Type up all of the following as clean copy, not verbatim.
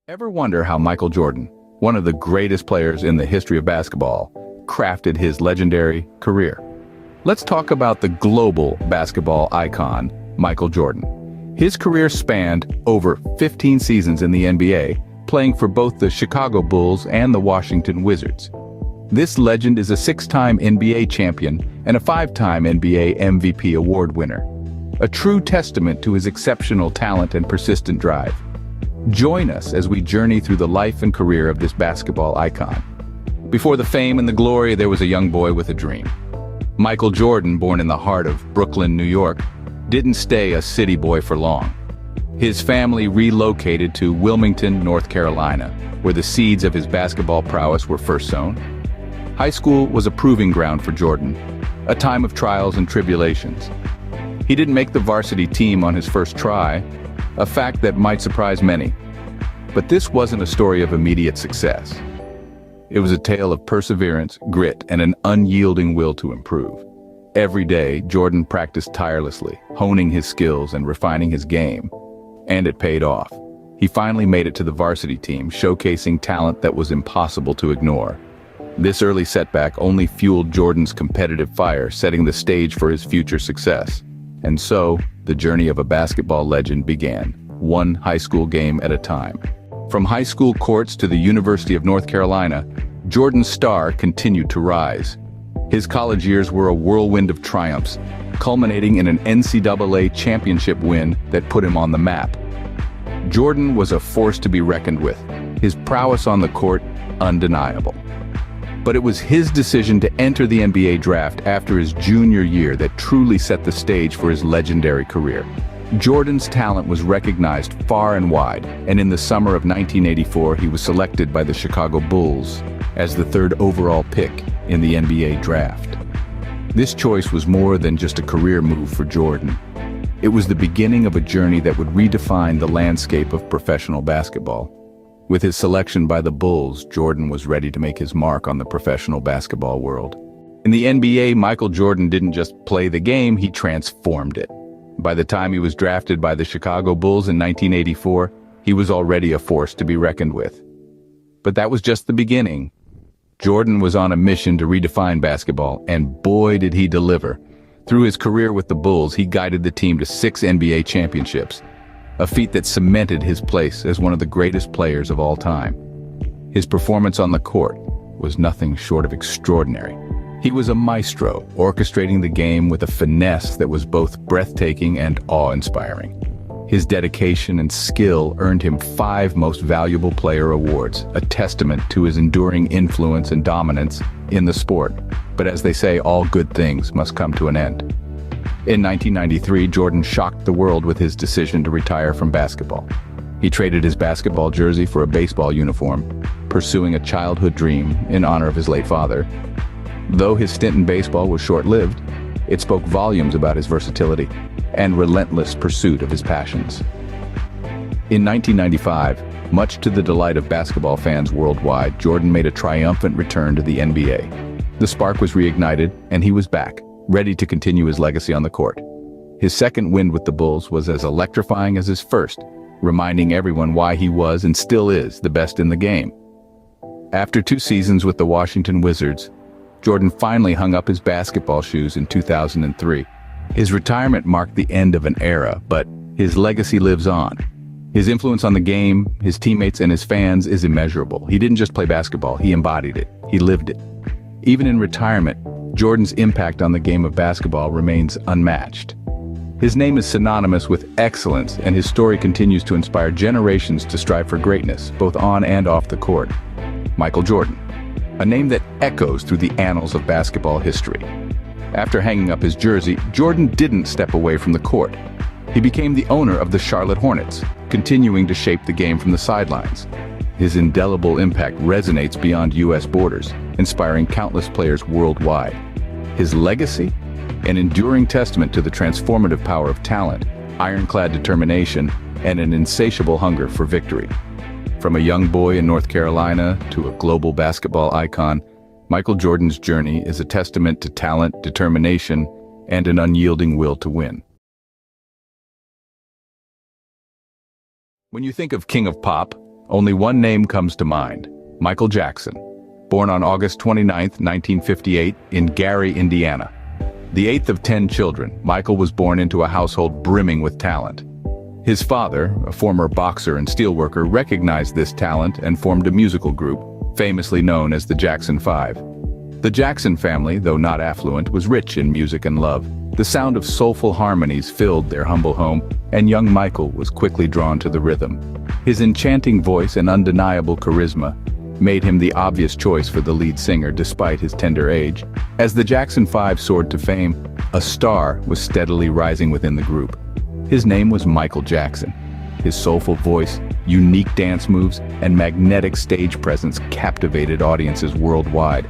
Ever wonder how Michael Jordan, one of the greatest players in the history of basketball, crafted his legendary career? Let's talk about the global basketball icon, Michael Jordan. His career spanned over 15 seasons in the NBA, playing for both the Chicago Bulls and the Washington Wizards. This legend is a six-time NBA champion and a five-time NBA MVP award winner, a true testament to his exceptional talent and persistent drive. Join us as we journey through the life and career of this basketball icon. Before the fame and the glory, there was a young boy with a dream. Michael Jordan, born in the heart of Brooklyn, New York, didn't stay a city boy for long. His family relocated to Wilmington, North Carolina, where the seeds of his basketball prowess were first sown. High school was a proving ground for Jordan, a time of trials and tribulations. He didn't make the varsity team on his first try, a fact that might surprise many. But this wasn't a story of immediate success. It was a tale of perseverance, grit, and an unyielding will to improve. Every day, Jordan practiced tirelessly, honing his skills and refining his game. And it paid off. He finally made it to the varsity team, showcasing talent that was impossible to ignore. This early setback only fueled Jordan's competitive fire, setting the stage for his future success. And so, the journey of a basketball legend began, one high school game at a time. From high school courts to the University of North Carolina, Jordan's star continued to rise. His college years were a whirlwind of triumphs, culminating in an NCAA championship win that put him on the map. Jordan was a force to be reckoned with, his prowess on the court undeniable. But it was his decision to enter the NBA draft after his junior year that truly set the stage for his legendary career. Jordan's talent was recognized far and wide, and in the summer of 1984 he was selected by the Chicago Bulls as the third overall pick in the NBA draft. This choice was more than just a career move for Jordan. It was the beginning of a journey that would redefine the landscape of professional basketball. With his selection by the Bulls, Jordan was ready to make his mark on the professional basketball world. In the NBA, Michael Jordan didn't just play the game, he transformed it. By the time he was drafted by the Chicago Bulls in 1984, he was already a force to be reckoned with. But that was just the beginning. Jordan was on a mission to redefine basketball, and boy did he deliver. Through his career with the Bulls, he guided the team to 6 NBA championships, a feat that cemented his place as one of the greatest players of all time. His performance on the court was nothing short of extraordinary. He was a maestro, orchestrating the game with a finesse that was both breathtaking and awe-inspiring. His dedication and skill earned him 5 Most Valuable Player awards, a testament to his enduring influence and dominance in the sport. But as they say, all good things must come to an end. In 1993, Jordan shocked the world with his decision to retire from basketball. He traded his basketball jersey for a baseball uniform, pursuing a childhood dream in honor of his late father. Though his stint in baseball was short-lived, it spoke volumes about his versatility and relentless pursuit of his passions. In 1995, much to the delight of basketball fans worldwide, Jordan made a triumphant return to the NBA. The spark was reignited, and he was back, ready to continue his legacy on the court. His second win with the Bulls was as electrifying as his first, reminding everyone why he was and still is the best in the game. After 2 seasons with the Washington Wizards, Jordan finally hung up his basketball shoes in 2003. His retirement marked the end of an era, but his legacy lives on. His influence on the game, his teammates, and his fans is immeasurable. He didn't just play basketball, he embodied it. He lived it. Even in retirement, Jordan's impact on the game of basketball remains unmatched. His name is synonymous with excellence, and his story continues to inspire generations to strive for greatness, both on and off the court. Michael Jordan, a name that echoes through the annals of basketball history. After hanging up his jersey, Jordan didn't step away from the court. He became the owner of the Charlotte Hornets, continuing to shape the game from the sidelines. His indelible impact resonates beyond U.S. borders, inspiring countless players worldwide. His legacy? An enduring testament to the transformative power of talent, ironclad determination, and an insatiable hunger for victory. From a young boy in North Carolina to a global basketball icon, Michael Jordan's journey is a testament to talent, determination, and an unyielding will to win. When you think of King of Pop, Only one name comes to mind: Michael Jackson. Born on August 29, 1958, in Gary, Indiana. The eighth of 10 children, Michael was born into a household brimming with talent. His father, a former boxer and steelworker, recognized this talent and formed a musical group, famously known as the Jackson 5. The Jackson family, though not affluent, was rich in music and love. The sound of soulful harmonies filled their humble home, and young Michael was quickly drawn to the rhythm. His enchanting voice and undeniable charisma made him the obvious choice for the lead singer despite his tender age. As the Jackson 5 soared to fame, a star was steadily rising within the group. His name was Michael Jackson. His soulful voice, unique dance moves, and magnetic stage presence captivated audiences worldwide.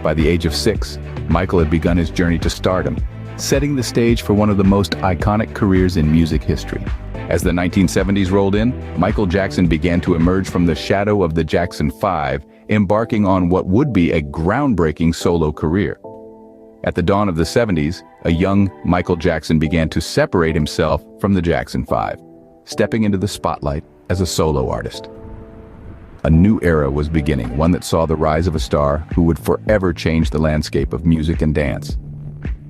By the age of 6, Michael had begun his journey to stardom, setting the stage for one of the most iconic careers in music history. As the 1970s rolled in, Michael Jackson began to emerge from the shadow of the Jackson 5, embarking on what would be a groundbreaking solo career. At the dawn of the 70s, a young Michael Jackson began to separate himself from the Jackson 5, stepping into the spotlight as a solo artist. A new era was beginning, one that saw the rise of a star who would forever change the landscape of music and dance.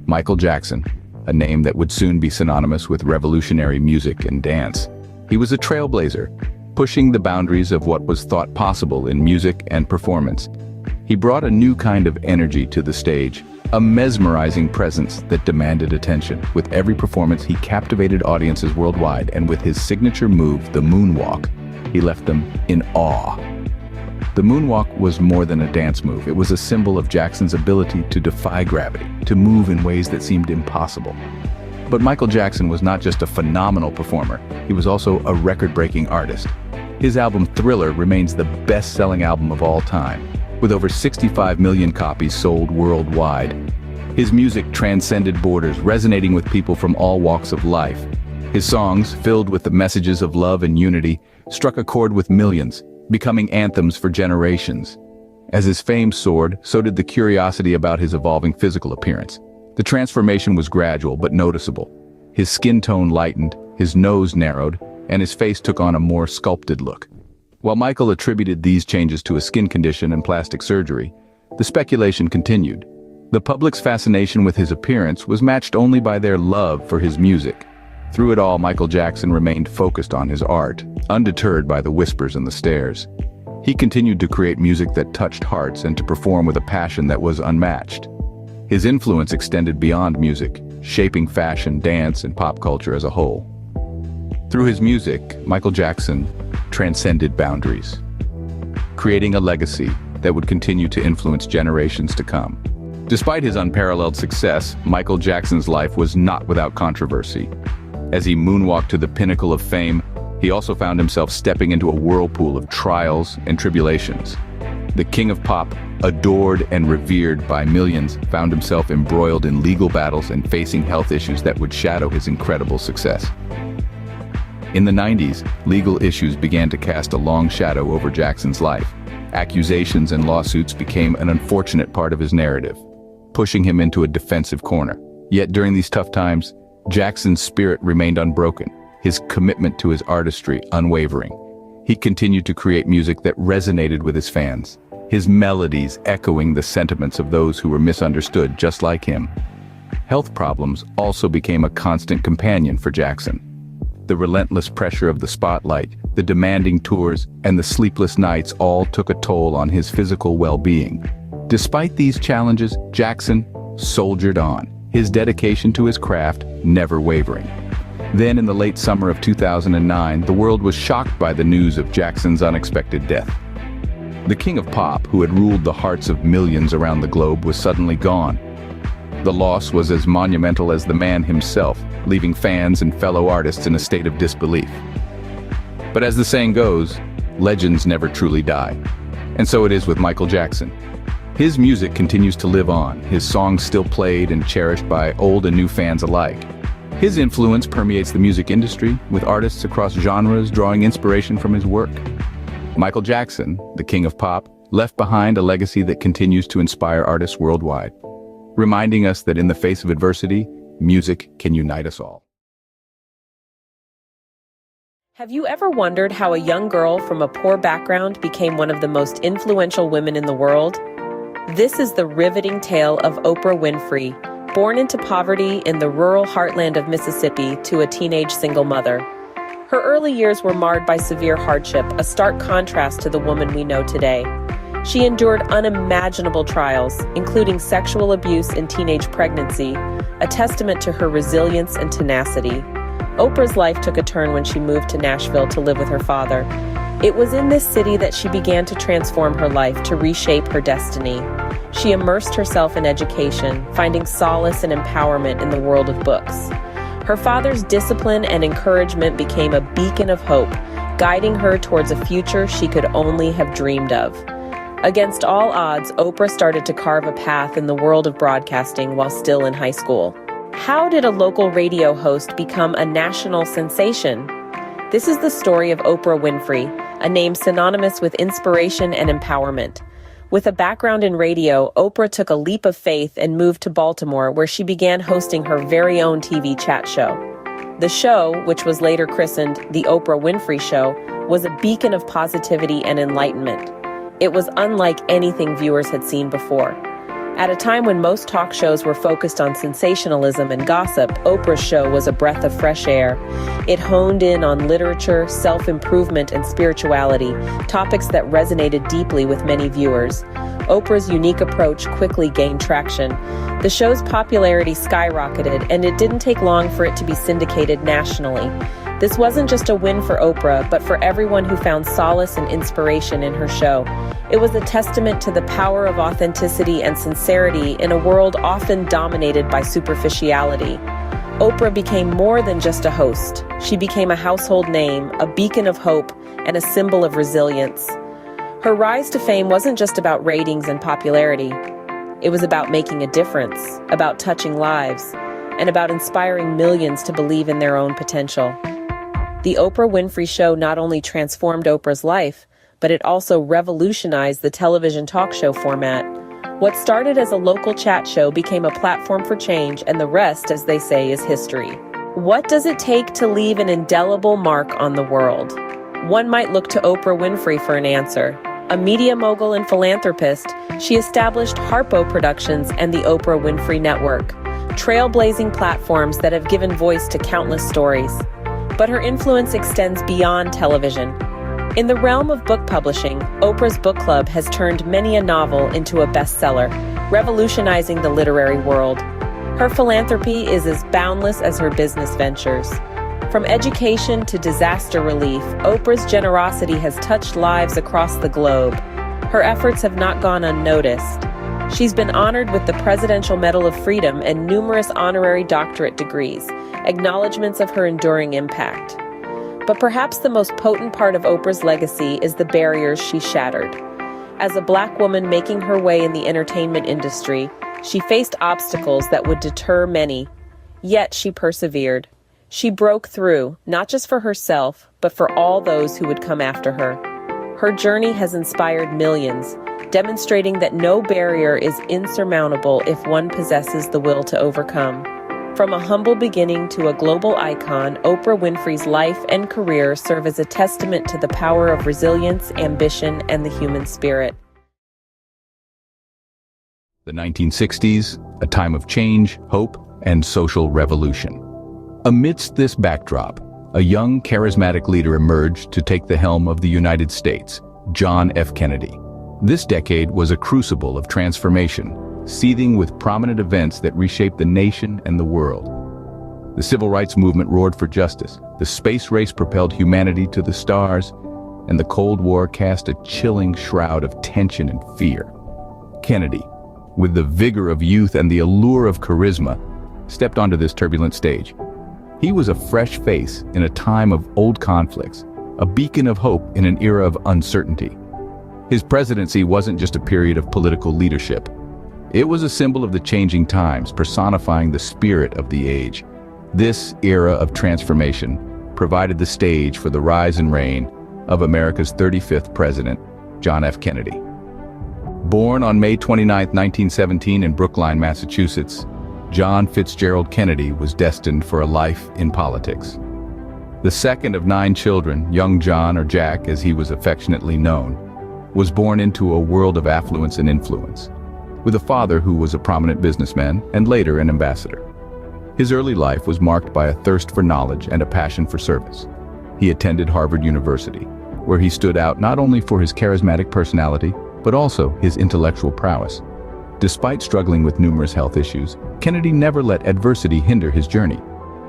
Michael Jackson, a name that would soon be synonymous with revolutionary music and dance. He was a trailblazer, pushing the boundaries of what was thought possible in music and performance. He brought a new kind of energy to the stage, a mesmerizing presence that demanded attention. With every performance, he captivated audiences worldwide, and with his signature move, the moonwalk, he left them in awe. The moonwalk was more than a dance move. It was a symbol of Jackson's ability to defy gravity, to move in ways that seemed impossible. But Michael Jackson was not just a phenomenal performer, he was also a record-breaking artist. His album Thriller remains the best-selling album of all time, with over 65 million copies sold worldwide. His music transcended borders, resonating with people from all walks of life. His songs, filled with the messages of love and unity, struck a chord with millions, becoming anthems for generations. As his fame soared, so did the curiosity about his evolving physical appearance. The transformation was gradual but noticeable. His skin tone lightened, his nose narrowed, and his face took on a more sculpted look. While Michael attributed these changes to a skin condition and plastic surgery, the speculation continued. The public's fascination with his appearance was matched only by their love for his music. Through it all, Michael Jackson remained focused on his art, undeterred by the whispers and the stares. He continued to create music that touched hearts and to perform with a passion that was unmatched. His influence extended beyond music, shaping fashion, dance, and pop culture as a whole. Through his music, Michael Jackson transcended boundaries, creating a legacy that would continue to influence generations to come. Despite his unparalleled success, Michael Jackson's life was not without controversy. As he moonwalked to the pinnacle of fame, he also found himself stepping into a whirlpool of trials and tribulations. The king of pop, adored and revered by millions, found himself embroiled in legal battles and facing health issues that would shadow his incredible success. In the 90s, legal issues began to cast a long shadow over Jackson's life. Accusations and lawsuits became an unfortunate part of his narrative, pushing him into a defensive corner. Yet during these tough times, Jackson's spirit remained unbroken, his commitment to his artistry unwavering. He continued to create music that resonated with his fans, his melodies echoing the sentiments of those who were misunderstood just like him. Health problems also became a constant companion for Jackson. The relentless pressure of the spotlight, the demanding tours, and the sleepless nights all took a toll on his physical well-being. Despite these challenges, Jackson soldiered on, his dedication to his craft never wavering. Then in the late summer of 2009, the world was shocked by the news of Jackson's unexpected death. The king of pop, who had ruled the hearts of millions around the globe, was suddenly gone. The loss was as monumental as the man himself, leaving fans and fellow artists in a state of disbelief. But as the saying goes, legends never truly die. And so it is with Michael Jackson. His music continues to live on, his songs still played and cherished by old and new fans alike. His influence permeates the music industry, with artists across genres drawing inspiration from his work. Michael Jackson, the king of pop, left behind a legacy that continues to inspire artists worldwide, reminding us that in the face of adversity, music can unite us all. Have you ever wondered how a young girl from a poor background became one of the most influential women in the world? This is the riveting tale of Oprah Winfrey, born into poverty in the rural heartland of Mississippi to a teenage single mother. Her early years were marred by severe hardship, a stark contrast to the woman we know today. She endured unimaginable trials, including sexual abuse in teenage pregnancy, a testament to her resilience and tenacity. Oprah's life took a turn when she moved to Nashville to live with her father. It was in this city that she began to transform her life, to reshape her destiny. She immersed herself in education, finding solace and empowerment in the world of books. Her father's discipline and encouragement became a beacon of hope, guiding her towards a future she could only have dreamed of. Against all odds, Oprah started to carve a path in the world of broadcasting while still in high school. How did a local radio host become a national sensation? This is the story of Oprah Winfrey, a name synonymous with inspiration and empowerment. With a background in radio, Oprah took a leap of faith and moved to Baltimore, where she began hosting her very own TV chat show. The show, which was later christened The Oprah Winfrey Show, was a beacon of positivity and enlightenment. It was unlike anything viewers had seen before. At a time when most talk shows were focused on sensationalism and gossip, Oprah's show was a breath of fresh air. It honed in on literature, self-improvement, and spirituality, topics that resonated deeply with many viewers. Oprah's unique approach quickly gained traction. The show's popularity skyrocketed, and it didn't take long for it to be syndicated nationally. This wasn't just a win for Oprah, but for everyone who found solace and inspiration in her show. It was a testament to the power of authenticity and sincerity in a world often dominated by superficiality. Oprah became more than just a host. She became a household name, a beacon of hope, and a symbol of resilience. Her rise to fame wasn't just about ratings and popularity. It was about making a difference, about touching lives, and about inspiring millions to believe in their own potential. The Oprah Winfrey Show not only transformed Oprah's life, but it also revolutionized the television talk show format. What started as a local chat show became a platform for change, and the rest, as they say, is history. What does it take to leave an indelible mark on the world? One might look to Oprah Winfrey for an answer. A media mogul and philanthropist, she established Harpo Productions and the Oprah Winfrey Network, trailblazing platforms that have given voice to countless stories. But her influence extends beyond television. In the realm of book publishing, Oprah's book club has turned many a novel into a bestseller, revolutionizing the literary world. Her philanthropy is as boundless as her business ventures. From education to disaster relief, Oprah's generosity has touched lives across the globe. Her efforts have not gone unnoticed. She's been honored with the Presidential Medal of Freedom and numerous honorary doctorate degrees, acknowledgments of her enduring impact. But perhaps the most potent part of Oprah's legacy is the barriers she shattered. As a Black woman making her way in the entertainment industry, she faced obstacles that would deter many. Yet she persevered. She broke through, not just for herself, but for all those who would come after her. Her journey has inspired millions, demonstrating that no barrier is insurmountable if one possesses the will to overcome. From a humble beginning to a global icon, Oprah Winfrey's life and career serve as a testament to the power of resilience, ambition, and the human spirit. The 1960s, a time of change, hope, and social revolution. Amidst this backdrop, a young, charismatic leader emerged to take the helm of the United States, John F. Kennedy. This decade was a crucible of transformation, seething with prominent events that reshaped the nation and the world. The civil rights movement roared for justice, the space race propelled humanity to the stars, and the Cold War cast a chilling shroud of tension and fear. Kennedy, with the vigor of youth and the allure of charisma, stepped onto this turbulent stage. He was a fresh face in a time of old conflicts, a beacon of hope in an era of uncertainty. His presidency wasn't just a period of political leadership. It was a symbol of the changing times, personifying the spirit of the age. This era of transformation provided the stage for the rise and reign of America's 35th president, John F. Kennedy. Born on May 29, 1917 in Brookline, Massachusetts, John Fitzgerald Kennedy was destined for a life in politics. The second of 9 children, young John, or Jack as he was affectionately known, was born into a world of affluence and influence, with a father who was a prominent businessman and later an ambassador. His early life was marked by a thirst for knowledge and a passion for service. He attended Harvard University, where he stood out not only for his charismatic personality, but also his intellectual prowess. Despite struggling with numerous health issues, Kennedy never let adversity hinder his journey.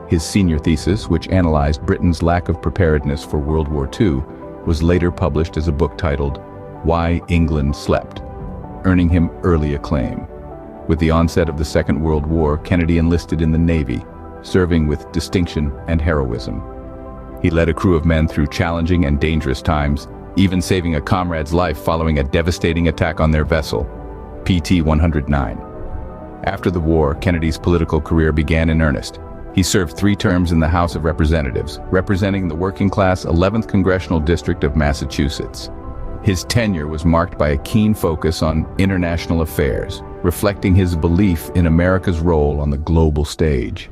His senior thesis, which analyzed Britain's lack of preparedness for World War II, was later published as a book titled Why England Slept, earning him early acclaim. With the onset of the Second World War, Kennedy enlisted in the Navy, serving with distinction and heroism. He led a crew of men through challenging and dangerous times, even saving a comrade's life following a devastating attack on their vessel, PT-109. After the war, Kennedy's political career began in earnest. He served 3 terms in the House of Representatives, representing the working-class 11th Congressional District of Massachusetts. His tenure was marked by a keen focus on international affairs, reflecting his belief in America's role on the global stage.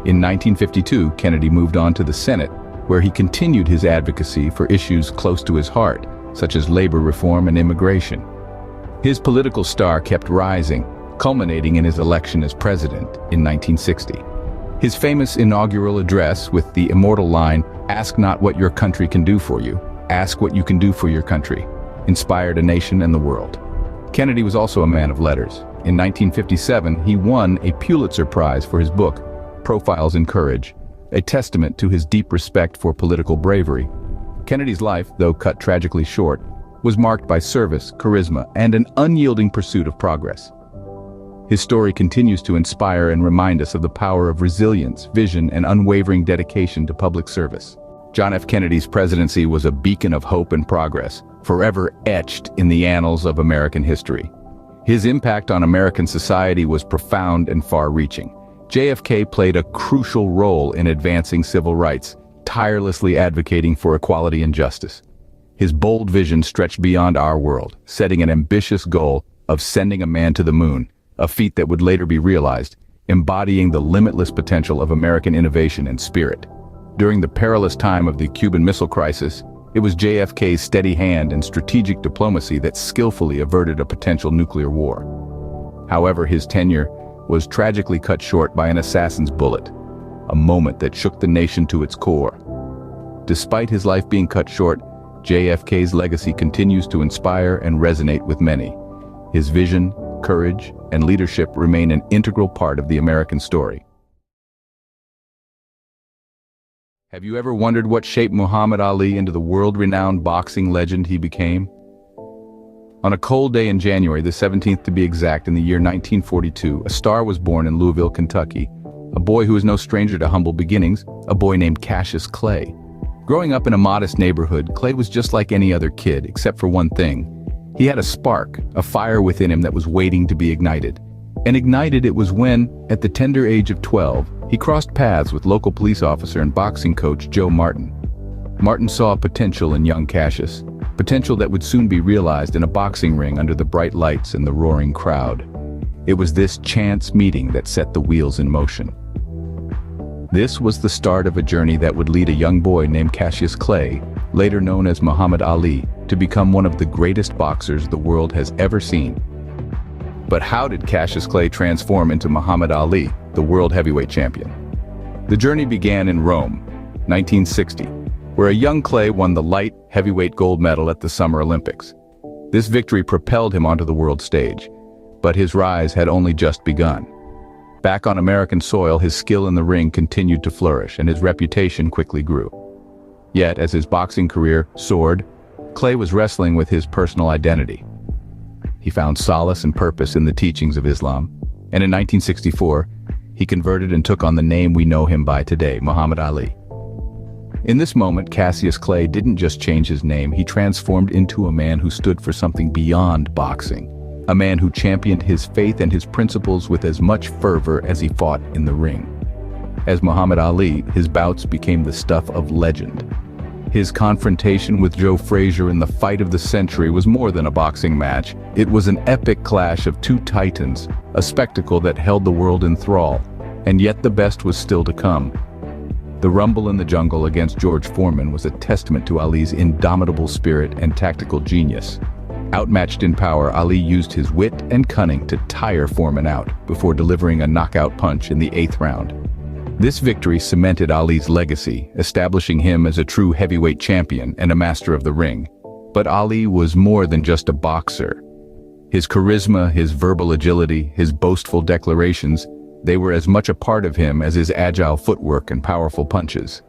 In 1952, Kennedy moved on to the Senate, where he continued his advocacy for issues close to his heart, such as labor reform and immigration. His political star kept rising, culminating in his election as president in 1960. His famous inaugural address with the immortal line, "Ask not what your country can do for you, ask what you can do for your country," inspired a nation and the world. Kennedy was also a man of letters. In 1957, he won a Pulitzer Prize for his book, Profiles in Courage, a testament to his deep respect for political bravery. Kennedy's life, though cut tragically short, was marked by service, charisma, and an unyielding pursuit of progress. His story continues to inspire and remind us of the power of resilience, vision, and unwavering dedication to public service. John F. Kennedy's presidency was a beacon of hope and progress, forever etched in the annals of American history. His impact on American society was profound and far-reaching. JFK played a crucial role in advancing civil rights, tirelessly advocating for equality and justice. His bold vision stretched beyond our world, setting an ambitious goal of sending a man to the moon, a feat that would later be realized, embodying the limitless potential of American innovation and spirit. During the perilous time of the Cuban Missile Crisis, it was JFK's steady hand and strategic diplomacy that skillfully averted a potential nuclear war. However, his tenure was tragically cut short by an assassin's bullet, a moment that shook the nation to its core. Despite his life being cut short, JFK's legacy continues to inspire and resonate with many. His vision, courage, and leadership remain an integral part of the American story. Have you ever wondered what shaped Muhammad Ali into the world-renowned boxing legend he became? On a cold day in January, the 17th to be exact, in the year 1942, a star was born in Louisville, Kentucky. A boy who was no stranger to humble beginnings, a boy named Cassius Clay. Growing up in a modest neighborhood, Clay was just like any other kid, except for one thing. He had a spark, a fire within him that was waiting to be ignited. And ignited it was when, at the tender age of 12, he crossed paths with local police officer and boxing coach Joe Martin. Martin saw potential in young Cassius, potential that would soon be realized in a boxing ring under the bright lights and the roaring crowd. It was this chance meeting that set the wheels in motion. This was the start of a journey that would lead a young boy named Cassius Clay, later known as Muhammad Ali, to become one of the greatest boxers the world has ever seen. But how did Cassius Clay transform into Muhammad Ali, the world heavyweight champion? The journey began in Rome, 1960, where a young Clay won the light heavyweight gold medal at the Summer Olympics. This victory propelled him onto the world stage, but his rise had only just begun. Back on American soil, his skill in the ring continued to flourish, and his reputation quickly grew. Yet, as his boxing career soared, Clay was wrestling with his personal identity. He found solace and purpose in the teachings of Islam, and in 1964, he converted and took on the name we know him by today, Muhammad Ali. In this moment, Cassius Clay didn't just change his name, he transformed into a man who stood for something beyond boxing. A man who championed his faith and his principles with as much fervor as he fought in the ring. As Muhammad Ali, his bouts became the stuff of legend. His confrontation with Joe Frazier in the fight of the century was more than a boxing match. It was an epic clash of two titans, a spectacle that held the world in thrall, and yet the best was still to come. The rumble in the jungle against George Foreman was a testament to Ali's indomitable spirit and tactical genius. Outmatched in power, Ali used his wit and cunning to tire Foreman out before delivering a knockout punch in the 8th round. This victory cemented Ali's legacy, establishing him as a true heavyweight champion and a master of the ring. But Ali was more than just a boxer. His charisma, his verbal agility, his boastful declarations, they were as much a part of him as his agile footwork and powerful punches.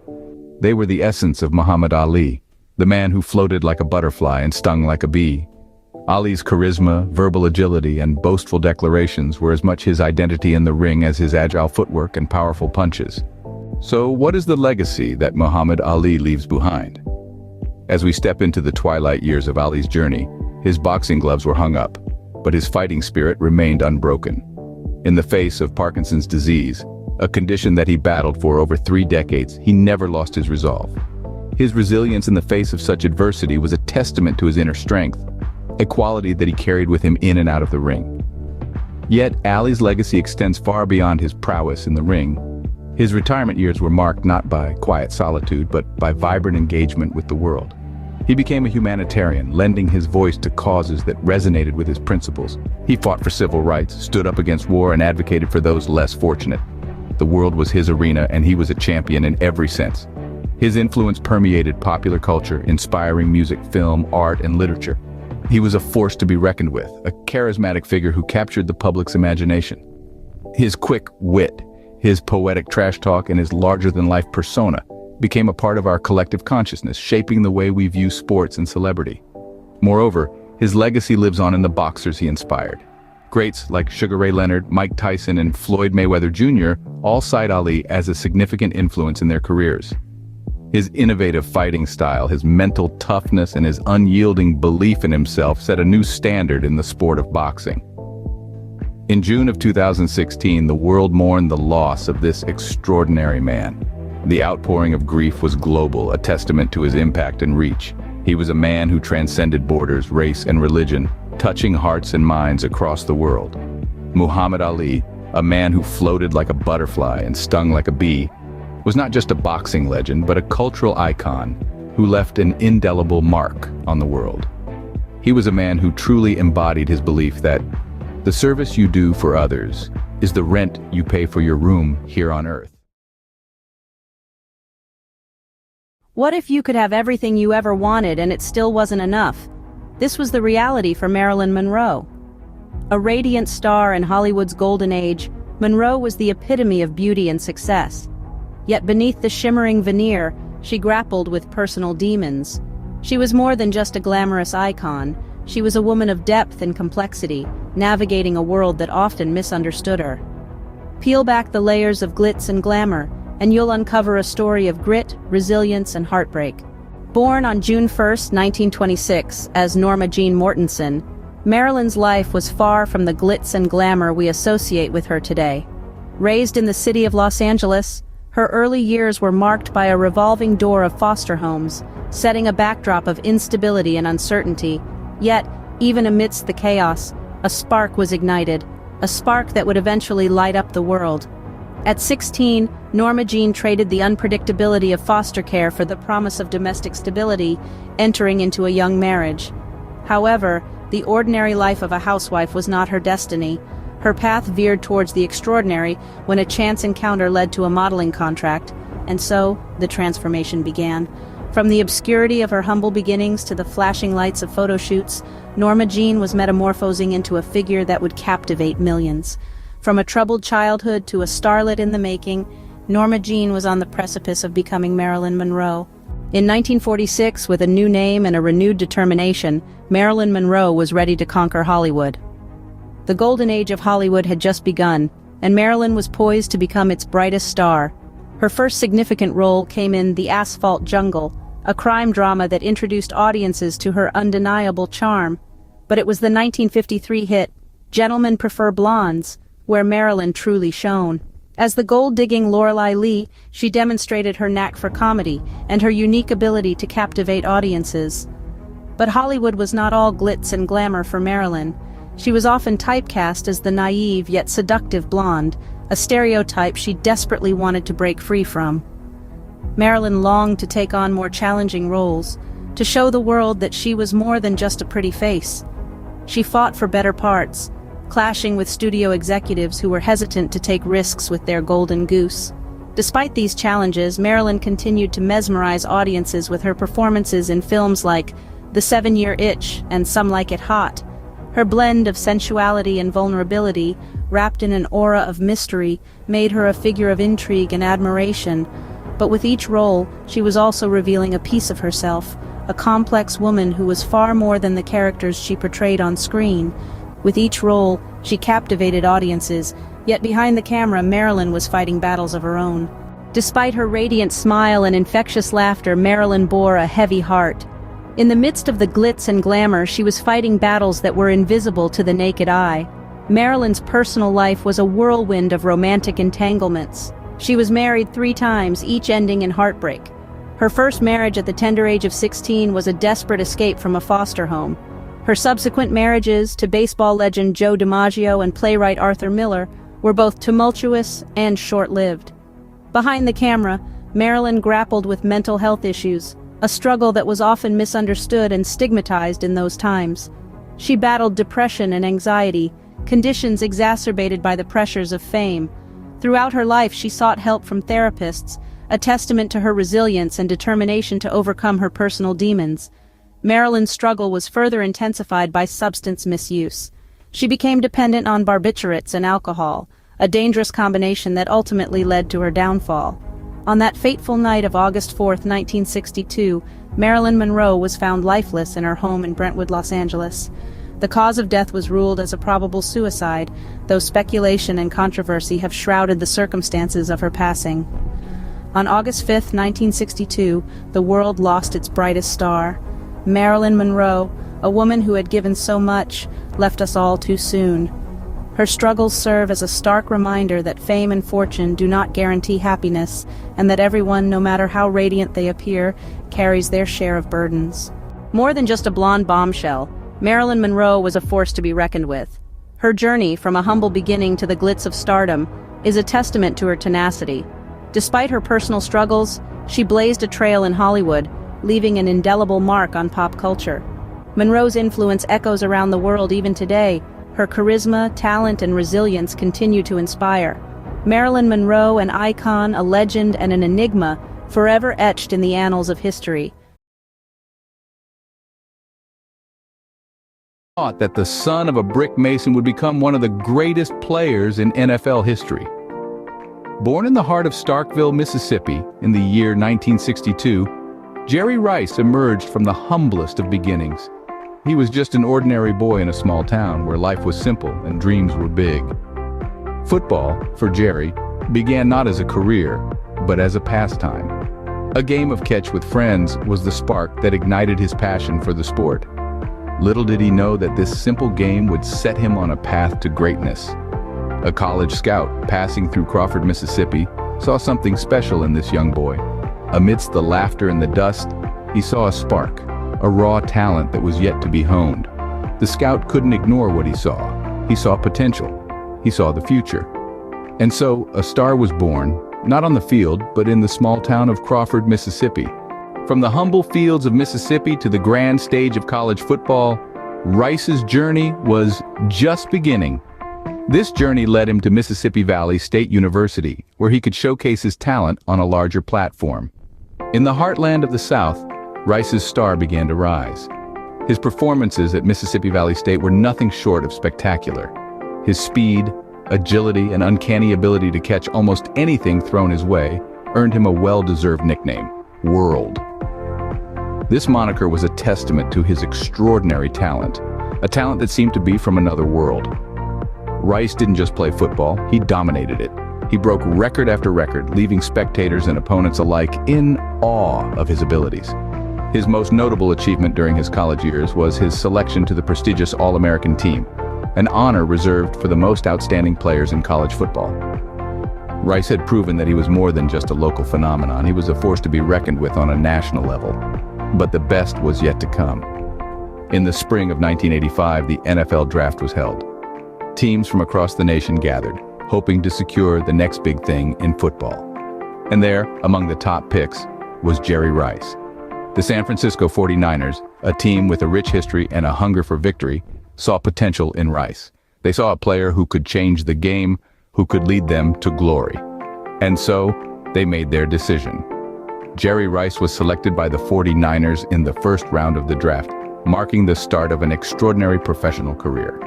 They were the essence of Muhammad Ali, the man who floated like a butterfly and stung like a bee. Ali's charisma, verbal agility, and boastful declarations were as much his identity in the ring as his agile footwork and powerful punches. So what is the legacy that Muhammad Ali leaves behind? As we step into the twilight years of Ali's journey, his boxing gloves were hung up, but his fighting spirit remained unbroken. In the face of Parkinson's disease, a condition that he battled for over 3 decades, he never lost his resolve. His resilience in the face of such adversity was a testament to his inner strength, a quality that he carried with him in and out of the ring. Yet, Ali's legacy extends far beyond his prowess in the ring. His retirement years were marked not by quiet solitude, but by vibrant engagement with the world. He became a humanitarian, lending his voice to causes that resonated with his principles. He fought for civil rights, stood up against war, and advocated for those less fortunate. The world was his arena, and he was a champion in every sense. His influence permeated popular culture, inspiring music, film, art, and literature. He was a force to be reckoned with, a charismatic figure who captured the public's imagination. His quick wit, his poetic trash talk, and his larger-than-life persona became a part of our collective consciousness, shaping the way we view sports and celebrity. Moreover, his legacy lives on in the boxers he inspired. Greats like Sugar Ray Leonard, Mike Tyson, and Floyd Mayweather Jr. all cite Ali as a significant influence in their careers. His innovative fighting style, his mental toughness, and his unyielding belief in himself set a new standard in the sport of boxing. In June of 2016, the world mourned the loss of this extraordinary man. The outpouring of grief was global, a testament to his impact and reach. He was a man who transcended borders, race, and religion, touching hearts and minds across the world. Muhammad Ali, a man who floated like a butterfly and stung like a bee, was not just a boxing legend, but a cultural icon who left an indelible mark on the world. He was a man who truly embodied his belief that the service you do for others is the rent you pay for your room here on earth. What if you could have everything you ever wanted and it still wasn't enough? This was the reality for Marilyn Monroe. A radiant star in Hollywood's golden age, Monroe was the epitome of beauty and success. Yet beneath the shimmering veneer, she grappled with personal demons. She was more than just a glamorous icon. She was a woman of depth and complexity, navigating a world that often misunderstood her. Peel back the layers of glitz and glamour, and you'll uncover a story of grit, resilience, and heartbreak. Born on June 1, 1926, as Norma Jean Mortensen, Marilyn's life was far from the glitz and glamour we associate with her today. Raised in the city of Los Angeles, her early years were marked by a revolving door of foster homes, setting a backdrop of instability and uncertainty. Yet, even amidst the chaos, a spark was ignited, a spark that would eventually light up the world. At 16, Norma Jean traded the unpredictability of foster care for the promise of domestic stability, entering into a young marriage. However, the ordinary life of a housewife was not her destiny. Her path veered towards the extraordinary when a chance encounter led to a modeling contract, and so the transformation began. From the obscurity of her humble beginnings to the flashing lights of photo shoots, Norma Jean was metamorphosing into a figure that would captivate millions. From a troubled childhood to a starlet in the making, Norma Jean was on the precipice of becoming Marilyn Monroe. In 1946, with a new name and a renewed determination, Marilyn Monroe was ready to conquer Hollywood. The golden age of Hollywood had just begun, and Marilyn was poised to become its brightest star. Her first significant role came in The Asphalt Jungle, a crime drama that introduced audiences to her undeniable charm. But it was the 1953 hit, Gentlemen Prefer Blondes, where Marilyn truly shone. As the gold-digging Lorelei Lee, she demonstrated her knack for comedy and her unique ability to captivate audiences. But Hollywood was not all glitz and glamour for Marilyn. She was often typecast as the naive yet seductive blonde, a stereotype she desperately wanted to break free from. Marilyn longed to take on more challenging roles, to show the world that she was more than just a pretty face. She fought for better parts, clashing with studio executives who were hesitant to take risks with their golden goose. Despite these challenges, Marilyn continued to mesmerize audiences with her performances in films like The 7-Year Itch and Some Like It Hot. Her blend of sensuality and vulnerability, wrapped in an aura of mystery, made her a figure of intrigue and admiration. But with each role, she was also revealing a piece of herself, a complex woman who was far more than the characters she portrayed on screen. With each role, she captivated audiences, yet behind the camera, Marilyn was fighting battles of her own. Despite her radiant smile and infectious laughter, Marilyn bore a heavy heart. In the midst of the glitz and glamour, she was fighting battles that were invisible to the naked eye. Marilyn's personal life was a whirlwind of romantic entanglements. She was married 3 times, each ending in heartbreak. Her first marriage at the tender age of 16 was a desperate escape from a foster home. Her subsequent marriages to baseball legend Joe DiMaggio and playwright Arthur Miller were both tumultuous and short-lived. Behind the camera, Marilyn grappled with mental health issues, a struggle that was often misunderstood and stigmatized in those times. She battled depression and anxiety, conditions exacerbated by the pressures of fame. Throughout her life, she sought help from therapists, a testament to her resilience and determination to overcome her personal demons. Marilyn's struggle was further intensified by substance misuse. She became dependent on barbiturates and alcohol, a dangerous combination that ultimately led to her downfall. On that fateful night of August 4, 1962, Marilyn Monroe was found lifeless in her home in Brentwood, Los Angeles. The cause of death was ruled as a probable suicide, though speculation and controversy have shrouded the circumstances of her passing. On August 5, 1962, the world lost its brightest star. Marilyn Monroe, a woman who had given so much, left us all too soon. Her struggles serve as a stark reminder that fame and fortune do not guarantee happiness, and that everyone, no matter how radiant they appear, carries their share of burdens. More than just a blonde bombshell, Marilyn Monroe was a force to be reckoned with. Her journey from a humble beginning to the glitz of stardom is a testament to her tenacity. Despite her personal struggles, she blazed a trail in Hollywood, leaving an indelible mark on pop culture. Monroe's influence echoes around the world even today. Her charisma, talent, and resilience continue to inspire. Marilyn Monroe, an icon, a legend, and an enigma, forever etched in the annals of history. Thought that the son of a brick mason would become one of the greatest players in NFL history. Born in the heart of Starkville, Mississippi, in the year 1962, Jerry Rice emerged from the humblest of beginnings. He was just an ordinary boy in a small town where life was simple and dreams were big. Football, for Jerry, began not as a career, but as a pastime. A game of catch with friends was the spark that ignited his passion for the sport. Little did he know that this simple game would set him on a path to greatness. A college scout passing through Crawford, Mississippi, saw something special in this young boy. Amidst the laughter and the dust, he saw a spark, a raw talent that was yet to be honed. The scout couldn't ignore what he saw. He saw potential. He saw the future. And so, a star was born, not on the field, but in the small town of Crawford, Mississippi. From the humble fields of Mississippi to the grand stage of college football, Rice's journey was just beginning. This journey led him to Mississippi Valley State University, where he could showcase his talent on a larger platform. In the heartland of the South, Rice's star began to rise. His performances at Mississippi Valley State were nothing short of spectacular. His speed, agility, and uncanny ability to catch almost anything thrown his way earned him a well-deserved nickname, World. This moniker was a testament to his extraordinary talent, a talent that seemed to be from another world. Rice didn't just play football, he dominated it. He broke record after record, leaving spectators and opponents alike in awe of his abilities. His most notable achievement during his college years was his selection to the prestigious All-American team, an honor reserved for the most outstanding players in college football. Rice had proven that he was more than just a local phenomenon. He was a force to be reckoned with on a national level. But the best was yet to come. In the spring of 1985, the NFL draft was held. Teams from across the nation gathered, hoping to secure the next big thing in football. And there, among the top picks, was Jerry Rice. The San Francisco 49ers, a team with a rich history and a hunger for victory, saw potential in Rice. They saw a player who could change the game, who could lead them to glory. And so, they made their decision. Jerry Rice was selected by the 49ers in the first round of the draft, marking the start of an extraordinary professional career.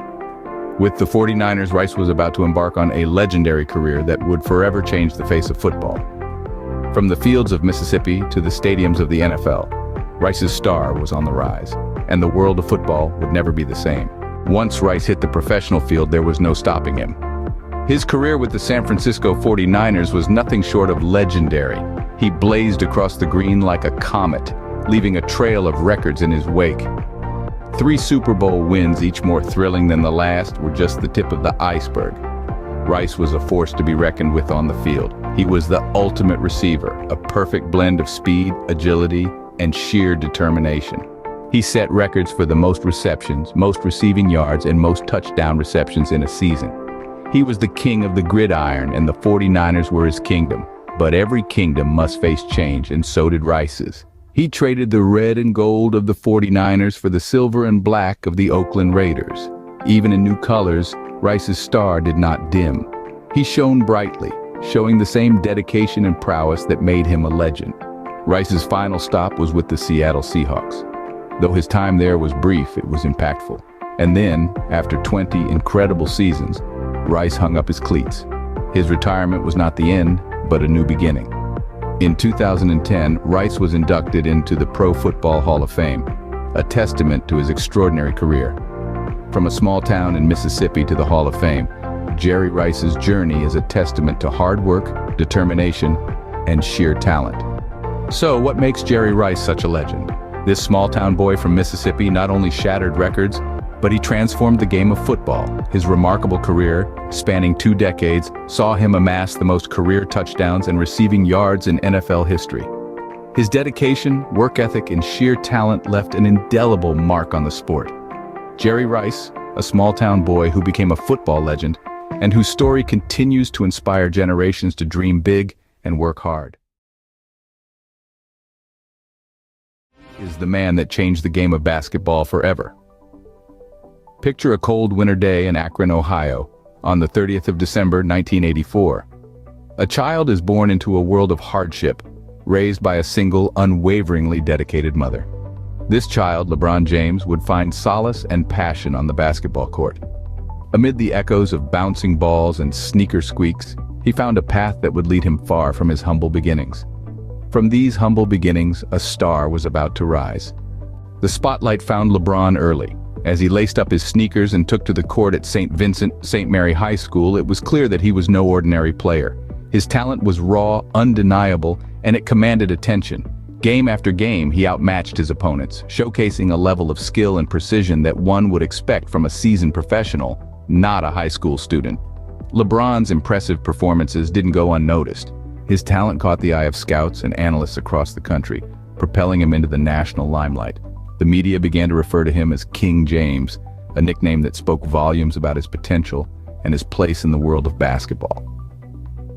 With the 49ers, Rice was about to embark on a legendary career that would forever change the face of football. From the fields of Mississippi to the stadiums of the NFL, Rice's star was on the rise, and the world of football would never be the same. Once Rice hit the professional field, there was no stopping him. His career with the San Francisco 49ers was nothing short of legendary. He blazed across the green like a comet, leaving a trail of records in his wake. 3 Super Bowl wins, each more thrilling than the last, were just the tip of the iceberg. Rice was a force to be reckoned with on the field. He was the ultimate receiver, a perfect blend of speed, agility, and sheer determination. He set records for the most receptions, most receiving yards, and most touchdown receptions in a season. He was the king of the gridiron, and the 49ers were his kingdom. But every kingdom must face change, and so did Rice's. He traded the red and gold of the 49ers for the silver and black of the Oakland Raiders. Even in new colors, Rice's star did not dim. He shone brightly, showing the same dedication and prowess that made him a legend. Rice's final stop was with the Seattle Seahawks. Though his time there was brief, it was impactful. And then, after 20 incredible seasons, Rice hung up his cleats. His retirement was not the end, but a new beginning. In 2010, Rice was inducted into the Pro Football Hall of Fame, a testament to his extraordinary career. From a small town in Mississippi to the Hall of Fame, Jerry Rice's journey is a testament to hard work, determination, and sheer talent. So, what makes Jerry Rice such a legend? This small-town boy from Mississippi not only shattered records, but he transformed the game of football. His remarkable career, spanning 2 decades, saw him amass the most career touchdowns and receiving yards in NFL history. His dedication, work ethic, and sheer talent left an indelible mark on the sport. Jerry Rice, a small-town boy who became a football legend, and whose story continues to inspire generations to dream big and work hard, is the man that changed the game of basketball forever. Picture a cold winter day in Akron, Ohio, on the 30th of December, 1984. A child is born into a world of hardship, raised by a single, unwaveringly dedicated mother. This child, Lebron James, would find solace and passion on the basketball court. Amid the echoes of bouncing balls and sneaker squeaks, he found a path that would lead him far from his humble beginnings. From these humble beginnings, a star was about to rise. The spotlight found Lebron early. As he laced up his sneakers and took to the court at St. Vincent St. Mary High School, it was clear that he was no ordinary player. His talent was raw, undeniable, and it commanded attention. Game after game, he outmatched his opponents, showcasing a level of skill and precision that one would expect from a seasoned professional, not a high school student. LeBron's impressive performances didn't go unnoticed. His talent caught the eye of scouts and analysts across the country, propelling him into the national limelight. The media began to refer to him as King James, a nickname that spoke volumes about his potential and his place in the world of basketball.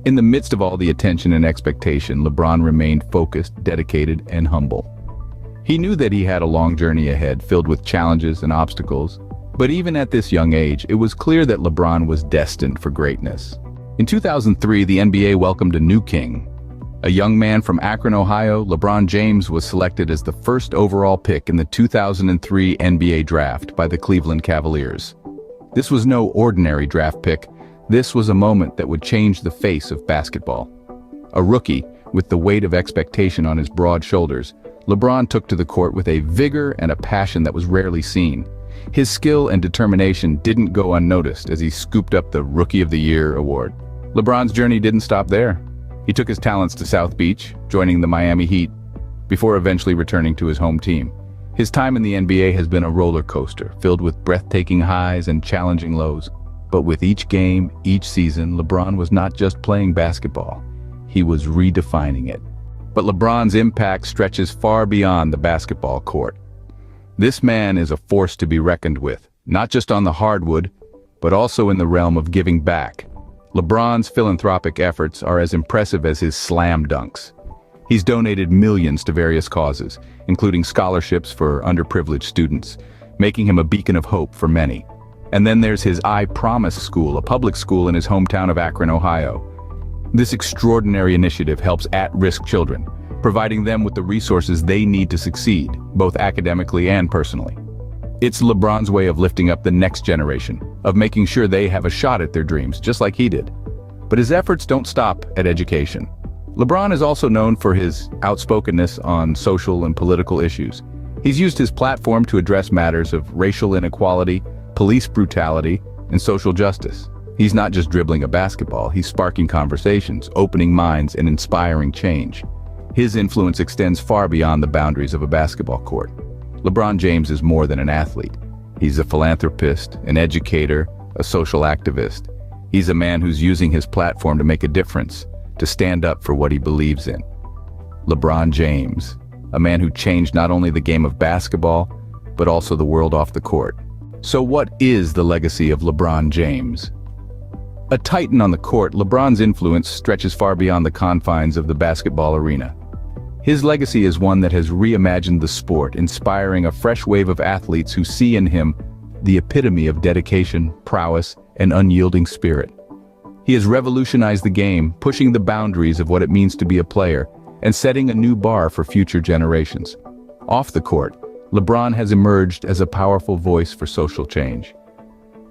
In the midst of all the attention and expectation, LeBron remained focused, dedicated, and humble. He knew that he had a long journey ahead, filled with challenges and obstacles, but even at this young age, it was clear that LeBron was destined for greatness. In 2003, the NBA welcomed a new king. A young man from Akron, Ohio, LeBron James was selected as the first overall pick in the 2003 NBA draft by the Cleveland Cavaliers. This was no ordinary draft pick. This was a moment that would change the face of basketball. A rookie, with the weight of expectation on his broad shoulders, LeBron took to the court with a vigor and a passion that was rarely seen. His skill and determination didn't go unnoticed as he scooped up the Rookie of the Year award. LeBron's journey didn't stop there. He took his talents to South Beach, joining the Miami Heat, before eventually returning to his home team. His time in the NBA has been a roller coaster, filled with breathtaking highs and challenging lows. But with each game, each season, LeBron was not just playing basketball. He was redefining it. But LeBron's impact stretches far beyond the basketball court. This man is a force to be reckoned with, not just on the hardwood, but also in the realm of giving back. LeBron's philanthropic efforts are as impressive as his slam dunks. He's donated millions to various causes, including scholarships for underprivileged students, making him a beacon of hope for many. And then there's his I Promise School, a public school in his hometown of Akron, Ohio. This extraordinary initiative helps at-risk children, providing them with the resources they need to succeed, both academically and personally. It's LeBron's way of lifting up the next generation, of making sure they have a shot at their dreams, just like he did. But his efforts don't stop at education. LeBron is also known for his outspokenness on social and political issues. He's used his platform to address matters of racial inequality, police brutality, and social justice. He's not just dribbling a basketball, he's sparking conversations, opening minds, and inspiring change. His influence extends far beyond the boundaries of a basketball court. LeBron James is more than an athlete. He's a philanthropist, an educator, a social activist. He's a man who's using his platform to make a difference, to stand up for what he believes in. LeBron James, a man who changed not only the game of basketball, but also the world off the court. So what is the legacy of LeBron James? A titan on the court, LeBron's influence stretches far beyond the confines of the basketball arena. His legacy is one that has reimagined the sport, inspiring a fresh wave of athletes who see in him the epitome of dedication, prowess, and unyielding spirit. He has revolutionized the game, pushing the boundaries of what it means to be a player, and setting a new bar for future generations. Off the court, LeBron has emerged as a powerful voice for social change.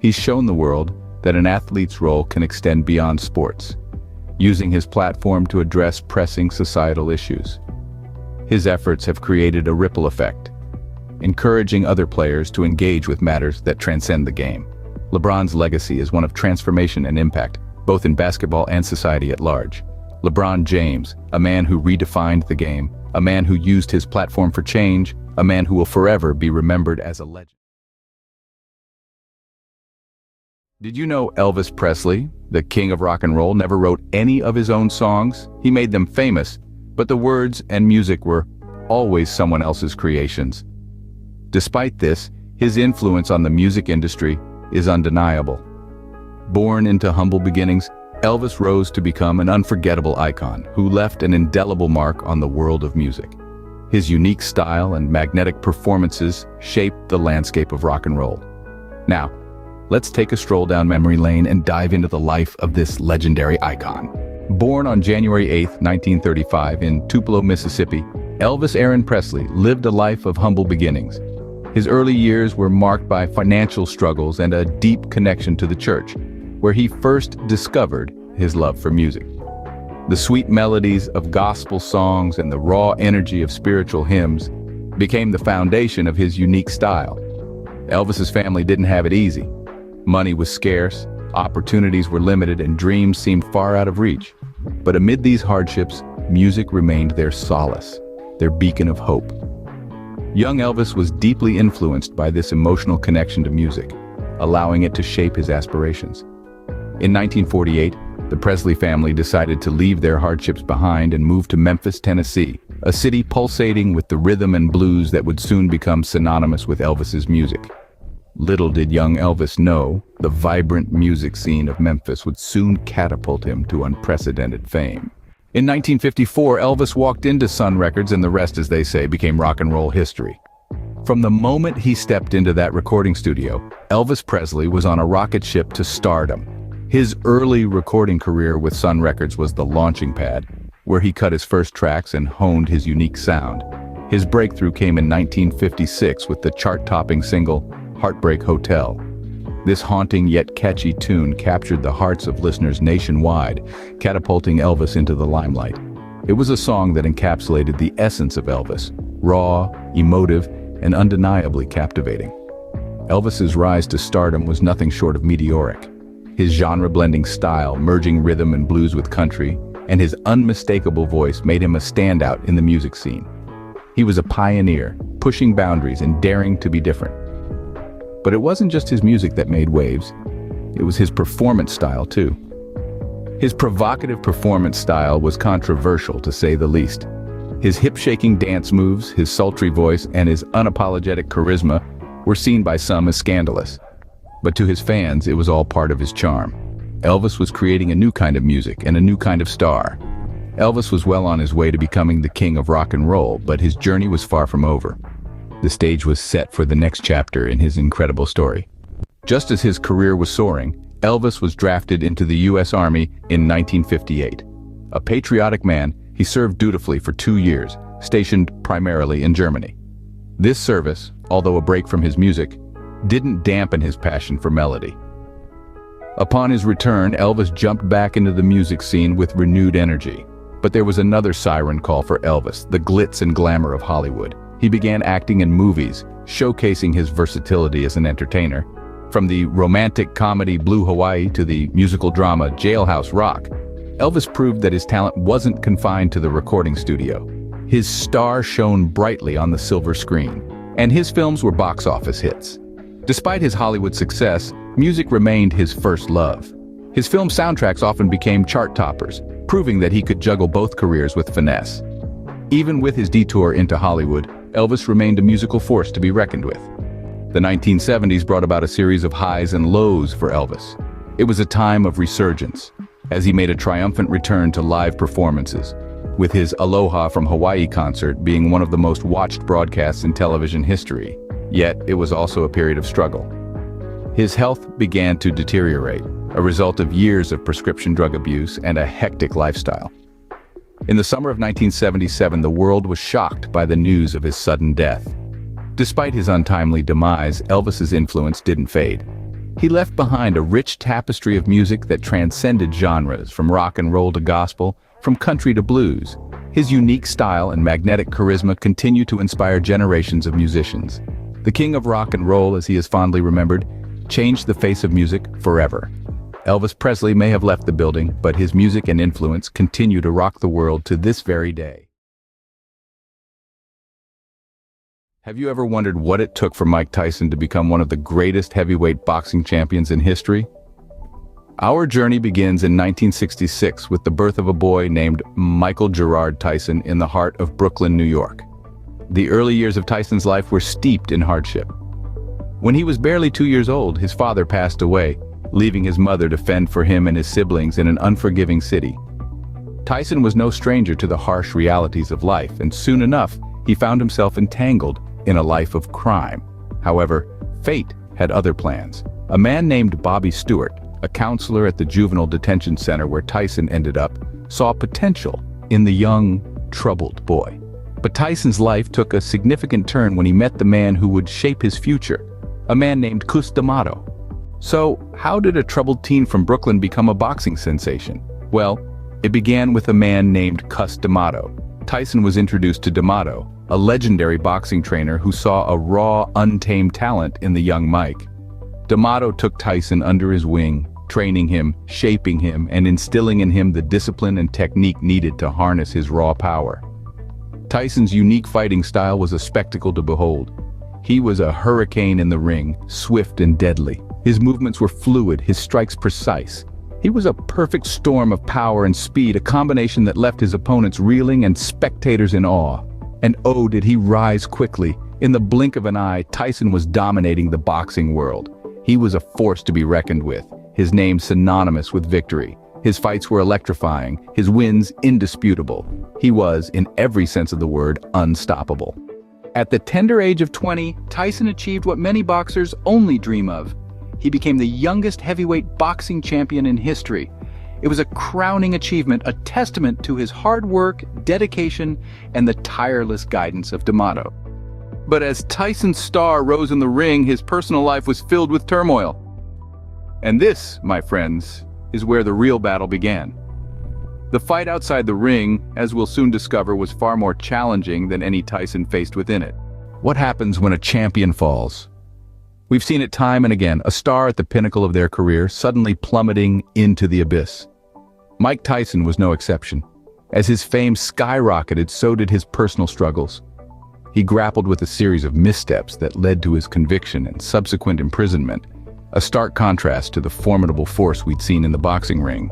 He's shown the world that an athlete's role can extend beyond sports, using his platform to address pressing societal issues. His efforts have created a ripple effect, encouraging other players to engage with matters that transcend the game. LeBron's legacy is one of transformation and impact, both in basketball and society at large. LeBron James, a man who redefined the game, a man who used his platform for change, a man who will forever be remembered as a legend. Did you know Elvis Presley, the king of rock and roll, never wrote any of his own songs? He made them famous, but the words and music were always someone else's creations. Despite this, his influence on the music industry is undeniable. Born into humble beginnings, Elvis rose to become an unforgettable icon who left an indelible mark on the world of music. His unique style and magnetic performances shaped the landscape of rock and roll. Now, let's take a stroll down memory lane and dive into the life of this legendary icon. Born on January 8, 1935 in Tupelo, Mississippi, Elvis Aaron Presley lived a life of humble beginnings. His early years were marked by financial struggles and a deep connection to the church, where he first discovered his love for music. The sweet melodies of gospel songs and the raw energy of spiritual hymns became the foundation of his unique style. Elvis's family didn't have it easy. Money was scarce, opportunities were limited, and dreams seemed far out of reach. But amid these hardships, music remained their solace, their beacon of hope. Young Elvis was deeply influenced by this emotional connection to music, allowing it to shape his aspirations. In 1948, the Presley family decided to leave their hardships behind and move to Memphis, Tennessee, a city pulsating with the rhythm and blues that would soon become synonymous with Elvis's music. Little did young Elvis know, the vibrant music scene of Memphis would soon catapult him to unprecedented fame. In 1954, Elvis walked into Sun Records, and the rest, as they say, became rock and roll history. From the moment he stepped into that recording studio, Elvis Presley was on a rocket ship to stardom. His early recording career with Sun Records was the launching pad, where he cut his first tracks and honed his unique sound. His breakthrough came in 1956 with the chart-topping single, Heartbreak Hotel. This haunting yet catchy tune captured the hearts of listeners nationwide, catapulting Elvis into the limelight. It was a song that encapsulated the essence of Elvis, raw, emotive, and undeniably captivating. Elvis's rise to stardom was nothing short of meteoric. His genre-blending style, merging rhythm and blues with country, and his unmistakable voice made him a standout in the music scene. He was a pioneer, pushing boundaries and daring to be different. But it wasn't just his music that made waves. It was his performance style, too. His provocative performance style was controversial, to say the least. His hip-shaking dance moves, his sultry voice, and his unapologetic charisma were seen by some as scandalous. But to his fans, it was all part of his charm. Elvis was creating a new kind of music and a new kind of star. Elvis was well on his way to becoming the king of rock and roll, but his journey was far from over. The stage was set for the next chapter in his incredible story. Just as his career was soaring, Elvis was drafted into the U.S. Army in 1958. A patriotic man, he served dutifully for 2 years, stationed primarily in Germany. This service, although a break from his music, didn't dampen his passion for melody. Upon his return, Elvis jumped back into the music scene with renewed energy. But there was another siren call for Elvis, the glitz and glamour of Hollywood. He began acting in movies, showcasing his versatility as an entertainer. From the romantic comedy Blue Hawaii to the musical drama Jailhouse Rock, Elvis proved that his talent wasn't confined to the recording studio. His star shone brightly on the silver screen, and his films were box office hits. Despite his Hollywood success, music remained his first love. His film soundtracks often became chart toppers, proving that he could juggle both careers with finesse. Even with his detour into Hollywood, Elvis remained a musical force to be reckoned with. The 1970s brought about a series of highs and lows for Elvis. It was a time of resurgence, as he made a triumphant return to live performances, with his Aloha from Hawaii concert being one of the most watched broadcasts in television history. Yet, it was also a period of struggle. His health began to deteriorate, a result of years of prescription drug abuse and a hectic lifestyle. In the summer of 1977, the world was shocked by the news of his sudden death. Despite his untimely demise, Elvis's influence didn't fade. He left behind a rich tapestry of music that transcended genres, from rock and roll to gospel, from country to blues. His unique style and magnetic charisma continue to inspire generations of musicians. The king of rock and roll, as he is fondly remembered, changed the face of music forever. Elvis Presley may have left the building, but his music and influence continue to rock the world to this very day. Have you ever wondered what it took for Mike Tyson to become one of the greatest heavyweight boxing champions in history? Our journey begins in 1966 with the birth of a boy named Michael Gerard Tyson in the heart of Brooklyn, New York. The early years of Tyson's life were steeped in hardship. When he was barely 2 years old, his father passed away, leaving his mother to fend for him and his siblings in an unforgiving city. Tyson was no stranger to the harsh realities of life, and soon enough, he found himself entangled in a life of crime. However, fate had other plans. A man named Bobby Stewart, a counselor at the juvenile detention center where Tyson ended up, saw potential in the young, troubled boy. But Tyson's life took a significant turn when he met the man who would shape his future, a man named Cus D'Amato. So, how did a troubled teen from Brooklyn become a boxing sensation? Well, it began with a man named Cus D'Amato. Tyson was introduced to D'Amato, a legendary boxing trainer who saw a raw, untamed talent in the young Mike. D'Amato took Tyson under his wing, training him, shaping him, and instilling in him the discipline and technique needed to harness his raw power. Tyson's unique fighting style was a spectacle to behold. He was a hurricane in the ring, swift and deadly. His movements were fluid, his strikes precise. He was a perfect storm of power and speed, a combination that left his opponents reeling and spectators in awe. And oh, did he rise quickly. In the blink of an eye, Tyson was dominating the boxing world. He was a force to be reckoned with, his name synonymous with victory. His fights were electrifying, his wins indisputable. He was, in every sense of the word, unstoppable. At the tender age of 20, Tyson achieved what many boxers only dream of. He became the youngest heavyweight boxing champion in history. It was a crowning achievement, a testament to his hard work, dedication, and the tireless guidance of D'Amato. But as Tyson's star rose in the ring, his personal life was filled with turmoil. And this, my friends, is where the real battle began. The fight outside the ring, as we'll soon discover, was far more challenging than any Tyson faced within it. What happens when a champion falls? We've seen it time and again, a star at the pinnacle of their career suddenly plummeting into the abyss. Mike Tyson was no exception. As his fame skyrocketed, so did his personal struggles. He grappled with a series of missteps that led to his conviction and subsequent imprisonment, a stark contrast to the formidable force we'd seen in the boxing ring.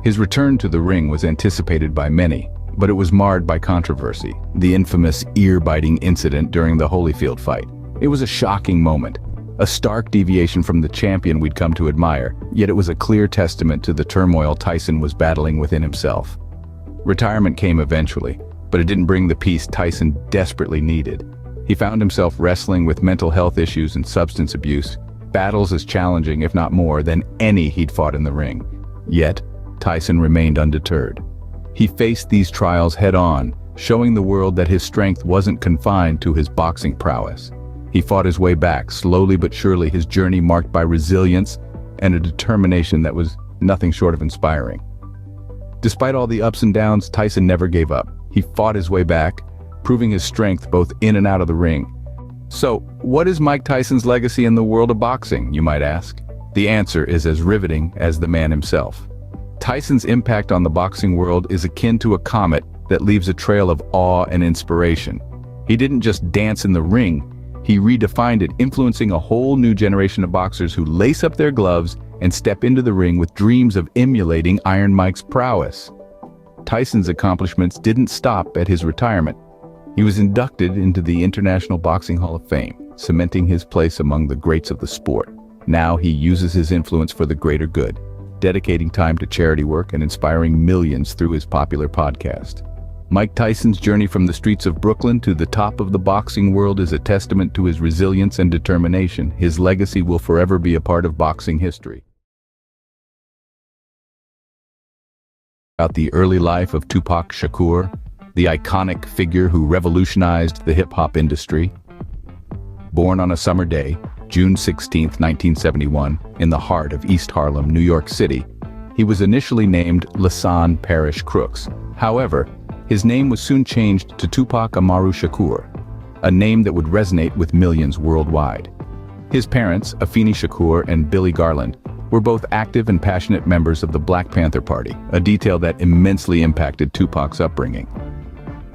His return to the ring was anticipated by many, but it was marred by controversy, the infamous ear-biting incident during the Holyfield fight. It was a shocking moment, A stark deviation from the champion we'd come to admire, yet it was a clear testament to the turmoil Tyson was battling within himself. Retirement came eventually, but it didn't bring the peace Tyson desperately needed. He found himself wrestling with mental health issues and substance abuse, battles as challenging, if not more, than any he'd fought in the ring. Yet, Tyson remained undeterred. He faced these trials head-on, showing the world that his strength wasn't confined to his boxing prowess. He fought his way back, slowly but surely, his journey marked by resilience and a determination that was nothing short of inspiring. Despite all the ups and downs, Tyson never gave up. He fought his way back, proving his strength both in and out of the ring. So, what is Mike Tyson's legacy in the world of boxing, you might ask? The answer is as riveting as the man himself. Tyson's impact on the boxing world is akin to a comet that leaves a trail of awe and inspiration. He didn't just dance in the ring, he redefined it, influencing a whole new generation of boxers who lace up their gloves and step into the ring with dreams of emulating Iron Mike's prowess. Tyson's accomplishments didn't stop at his retirement. He was inducted into the International Boxing Hall of Fame, cementing his place among the greats of the sport. Now he uses his influence for the greater good, dedicating time to charity work and inspiring millions through his popular podcast. Mike Tyson's journey from the streets of Brooklyn to the top of the boxing world is a testament to his resilience and determination. His legacy will forever be a part of boxing history. About the early life of Tupac Shakur, the iconic figure who revolutionized the hip-hop industry. Born on a summer day, June 16, 1971, in the heart of East Harlem, New York City, he was initially named Lasan Parrish Crooks. However, his name was soon changed to Tupac Amaru Shakur, a name that would resonate with millions worldwide. His parents, Afeni Shakur and Billy Garland, were both active and passionate members of the Black Panther Party, a detail that immensely impacted Tupac's upbringing.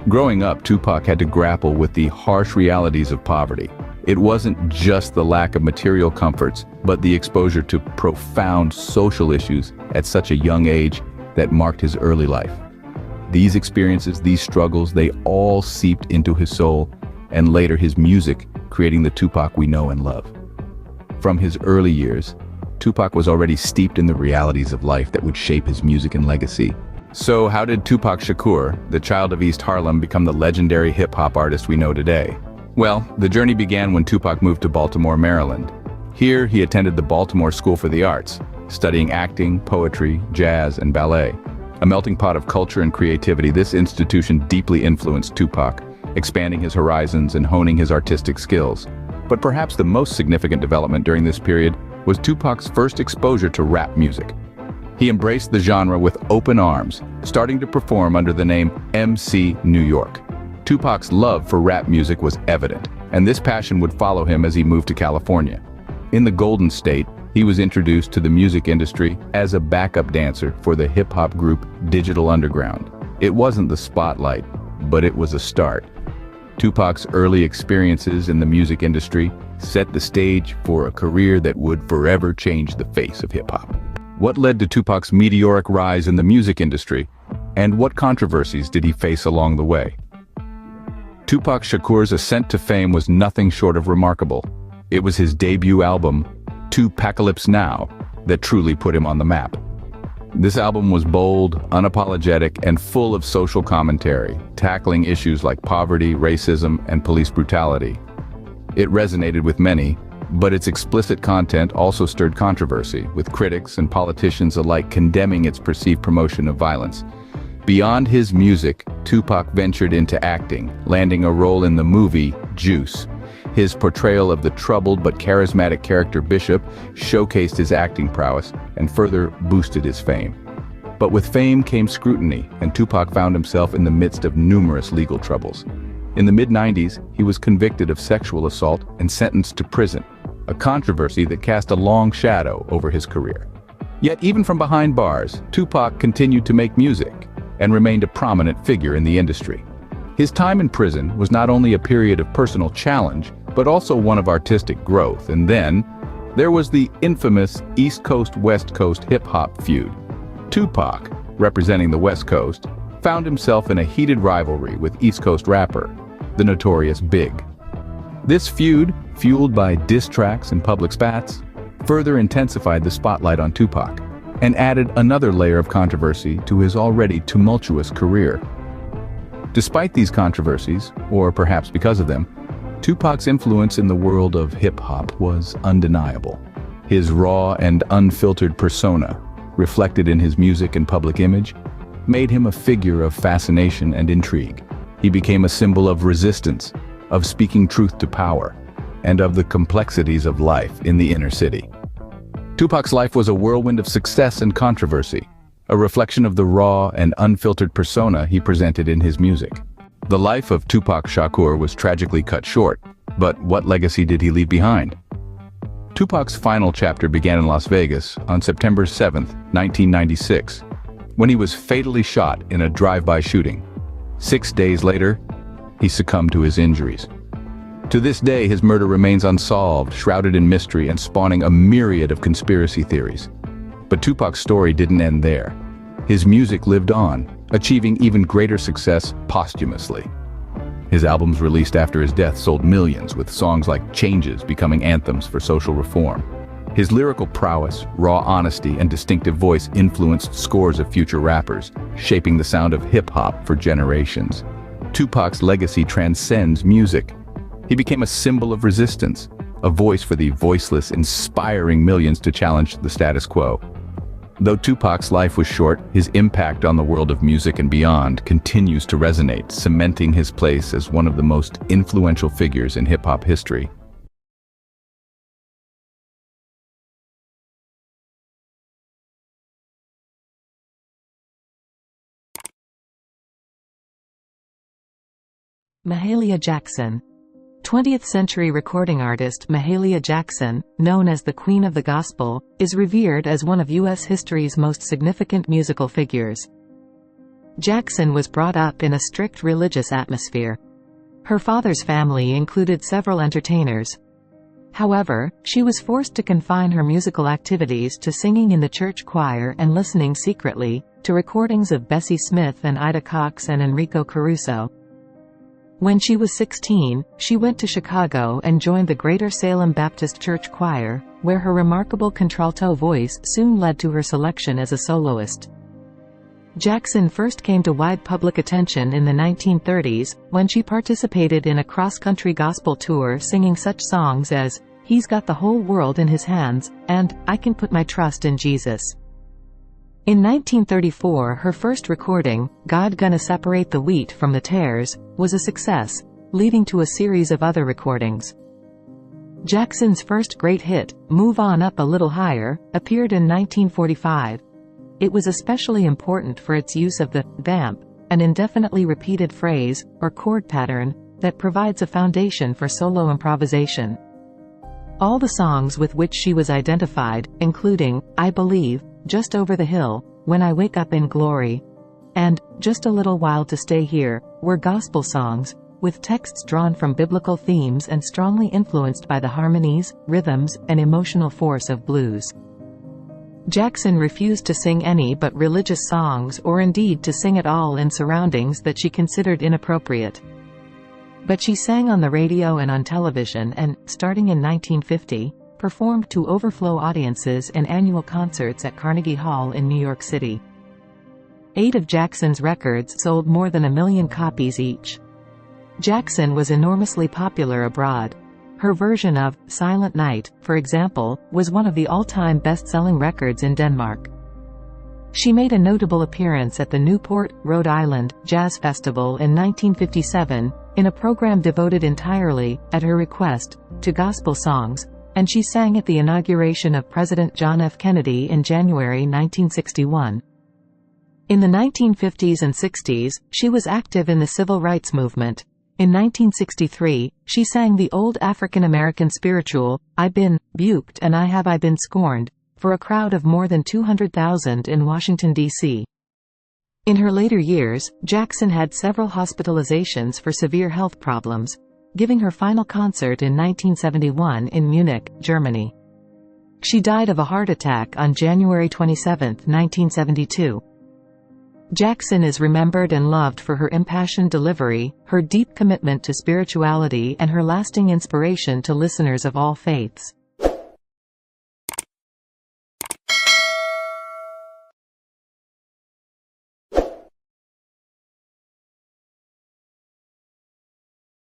Growing up, Tupac had to grapple with the harsh realities of poverty. It wasn't just the lack of material comforts, but the exposure to profound social issues at such a young age that marked his early life. These experiences, these struggles, they all seeped into his soul, and later his music, creating the Tupac we know and love. From his early years, Tupac was already steeped in the realities of life that would shape his music and legacy. So how did Tupac Shakur, the child of East Harlem, become the legendary hip-hop artist we know today? Well, the journey began when Tupac moved to Baltimore, Maryland. Here, he attended the Baltimore School for the Arts, studying acting, poetry, jazz, and ballet. A melting pot of culture and creativity, this institution deeply influenced Tupac, expanding his horizons and honing his artistic skills. But perhaps the most significant development during this period was Tupac's first exposure to rap music. He embraced the genre with open arms, starting to perform under the name MC New York. Tupac's love for rap music was evident, and this passion would follow him as he moved to California. In the Golden State, he was introduced to the music industry as a backup dancer for the hip-hop group Digital Underground. It wasn't the spotlight, but it was a start. Tupac's early experiences in the music industry set the stage for a career that would forever change the face of hip-hop. What led to Tupac's meteoric rise in the music industry, and what controversies did he face along the way? Tupac Shakur's ascent to fame was nothing short of remarkable. It was his debut album, Tupacalypse Now, that truly put him on the map. This album was bold, unapologetic, and full of social commentary, tackling issues like poverty, racism, and police brutality. It resonated with many, but its explicit content also stirred controversy, with critics and politicians alike condemning its perceived promotion of violence. Beyond his music, Tupac ventured into acting, landing a role in the movie Juice. His portrayal of the troubled but charismatic character Bishop showcased his acting prowess and further boosted his fame. But with fame came scrutiny, and Tupac found himself in the midst of numerous legal troubles. In the mid-90s, he was convicted of sexual assault and sentenced to prison, a controversy that cast a long shadow over his career. Yet even from behind bars, Tupac continued to make music and remained a prominent figure in the industry. His time in prison was not only a period of personal challenge, but also one of artistic growth. And then, there was the infamous East Coast-West Coast hip-hop feud. Tupac, representing the West Coast, found himself in a heated rivalry with East Coast rapper, the notorious Big. This feud, fueled by diss tracks and public spats, further intensified the spotlight on Tupac and added another layer of controversy to his already tumultuous career. Despite these controversies, or perhaps because of them, Tupac's influence in the world of hip-hop was undeniable. His raw and unfiltered persona, reflected in his music and public image, made him a figure of fascination and intrigue. He became a symbol of resistance, of speaking truth to power, and of the complexities of life in the inner city. Tupac's life was a whirlwind of success and controversy, a reflection of the raw and unfiltered persona he presented in his music. The life of Tupac Shakur was tragically cut short, but what legacy did he leave behind? Tupac's final chapter began in Las Vegas on September 7, 1996, when he was fatally shot in a drive-by shooting. 6 days later, he succumbed to his injuries. To this day, his murder remains unsolved, shrouded in mystery and spawning a myriad of conspiracy theories. But Tupac's story didn't end there. His music lived on, achieving even greater success posthumously. His albums released after his death sold millions, with songs like Changes becoming anthems for social reform. His lyrical prowess, raw honesty, and distinctive voice influenced scores of future rappers, shaping the sound of hip-hop for generations. Tupac's legacy transcends music. He became a symbol of resistance, a voice for the voiceless, inspiring millions to challenge the status quo. Though Tupac's life was short, his impact on the world of music and beyond continues to resonate, cementing his place as one of the most influential figures in hip-hop history. Mahalia Jackson. 20th-century recording artist Mahalia Jackson, known as the Queen of the Gospel, is revered as one of U.S. history's most significant musical figures. Jackson was brought up in a strict religious atmosphere. Her father's family included several entertainers. However, she was forced to confine her musical activities to singing in the church choir and listening secretly to recordings of Bessie Smith and Ida Cox and Enrico Caruso. When she was 16, she went to Chicago and joined the Greater Salem Baptist Church Choir, where her remarkable contralto voice soon led to her selection as a soloist. Jackson first came to wide public attention in the 1930s, when she participated in a cross-country gospel tour singing such songs as, "He's Got the Whole World in His Hands," and "I Can Put My Trust in Jesus." In 1934, her first recording, "God Gonna Separate the Wheat from the Tares," was a success, leading to a series of other recordings. Jackson's first great hit, "Move On Up a Little Higher," appeared in 1945. It was especially important for its use of the vamp, an indefinitely repeated phrase, or chord pattern, that provides a foundation for solo improvisation. All the songs with which she was identified, including "I Believe," "Just Over the Hill," "When I Wake Up in Glory," and "Just a Little While to Stay Here," were gospel songs, with texts drawn from biblical themes and strongly influenced by the harmonies, rhythms, and emotional force of blues. Jackson refused to sing any but religious songs, or indeed to sing at all in surroundings that she considered inappropriate. But she sang on the radio and on television and, starting in 1950, performed to overflow audiences in annual concerts at Carnegie Hall in New York City. 8 of Jackson's records sold more than 1 million copies each. Jackson was enormously popular abroad. Her version of "Silent Night," for example, was one of the all-time best-selling records in Denmark. She made a notable appearance at the Newport, Rhode Island, Jazz Festival in 1957, in a program devoted entirely, at her request, to gospel songs, and she sang at the inauguration of President John F. Kennedy in January 1961. In the 1950s and 60s, she was active in the civil rights movement. In 1963, she sang the old African-American spiritual, "I Been Buked and I Been Scorned," for a crowd of more than 200,000 in Washington, D.C. In her later years, Jackson had several hospitalizations for severe health problems, giving her final concert in 1971 in Munich, Germany. She died of a heart attack on January 27, 1972. Jackson is remembered and loved for her impassioned delivery, her deep commitment to spirituality, and her lasting inspiration to listeners of all faiths.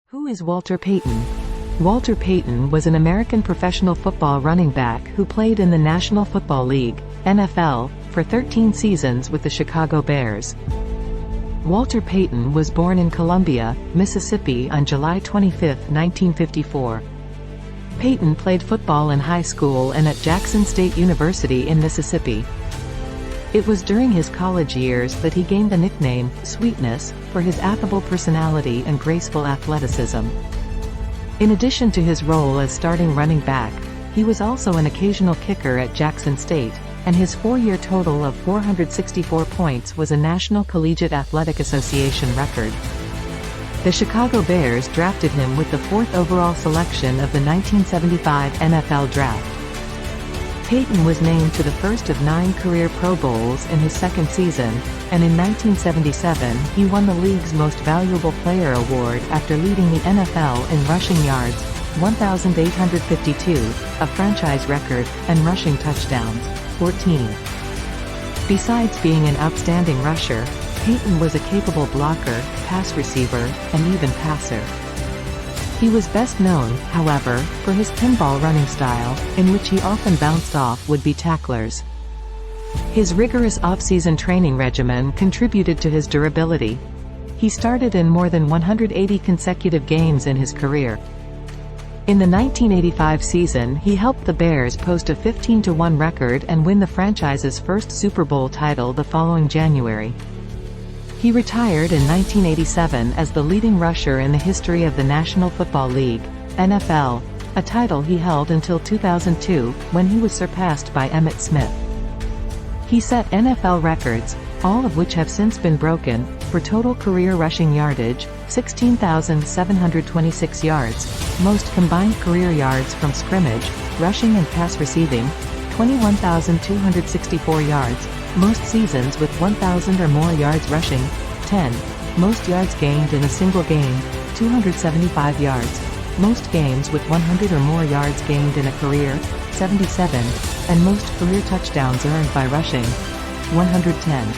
Who is Walter Payton? Walter Payton was an American professional football running back who played in the National Football League, NFL, for 13 seasons with the Chicago Bears. Walter Payton was born in Columbia, Mississippi on July 25, 1954. Payton played football in high school and at Jackson State University in Mississippi. It was during his college years that he gained the nickname, Sweetness, for his affable personality and graceful athleticism. In addition to his role as starting running back, he was also an occasional kicker at Jackson State, and his 4-year total of 464 points was a National Collegiate Athletic Association record. The Chicago Bears drafted him with the 4th overall selection of the 1975 NFL Draft. Payton was named to the first of 9 career Pro Bowls in his second season, and in 1977 he won the league's Most Valuable Player award after leading the NFL in rushing yards, 1,852, a franchise record, and rushing touchdowns, 14. Besides being an outstanding rusher, Payton was a capable blocker, pass receiver, and even passer. He was best known, however, for his pinball running style, in which he often bounced off would-be tacklers. His rigorous off-season training regimen contributed to his durability. He started in more than 180 consecutive games in his career. In the 1985 season, he helped the Bears post a 15-1 record and win the franchise's first Super Bowl title the following January. He retired in 1987 as the leading rusher in the history of the National Football League, NFL, a title he held until 2002, when he was surpassed by Emmitt Smith. He set NFL records, all of which have since been broken, for total career rushing yardage, 16,726 yards, most combined career yards from scrimmage, rushing and pass receiving, 21,264 yards, most seasons with 1,000 or more yards rushing, 10, most yards gained in a single game, 275 yards, most games with 100 or more yards gained in a career, 77, and most career touchdowns earned by rushing, 110.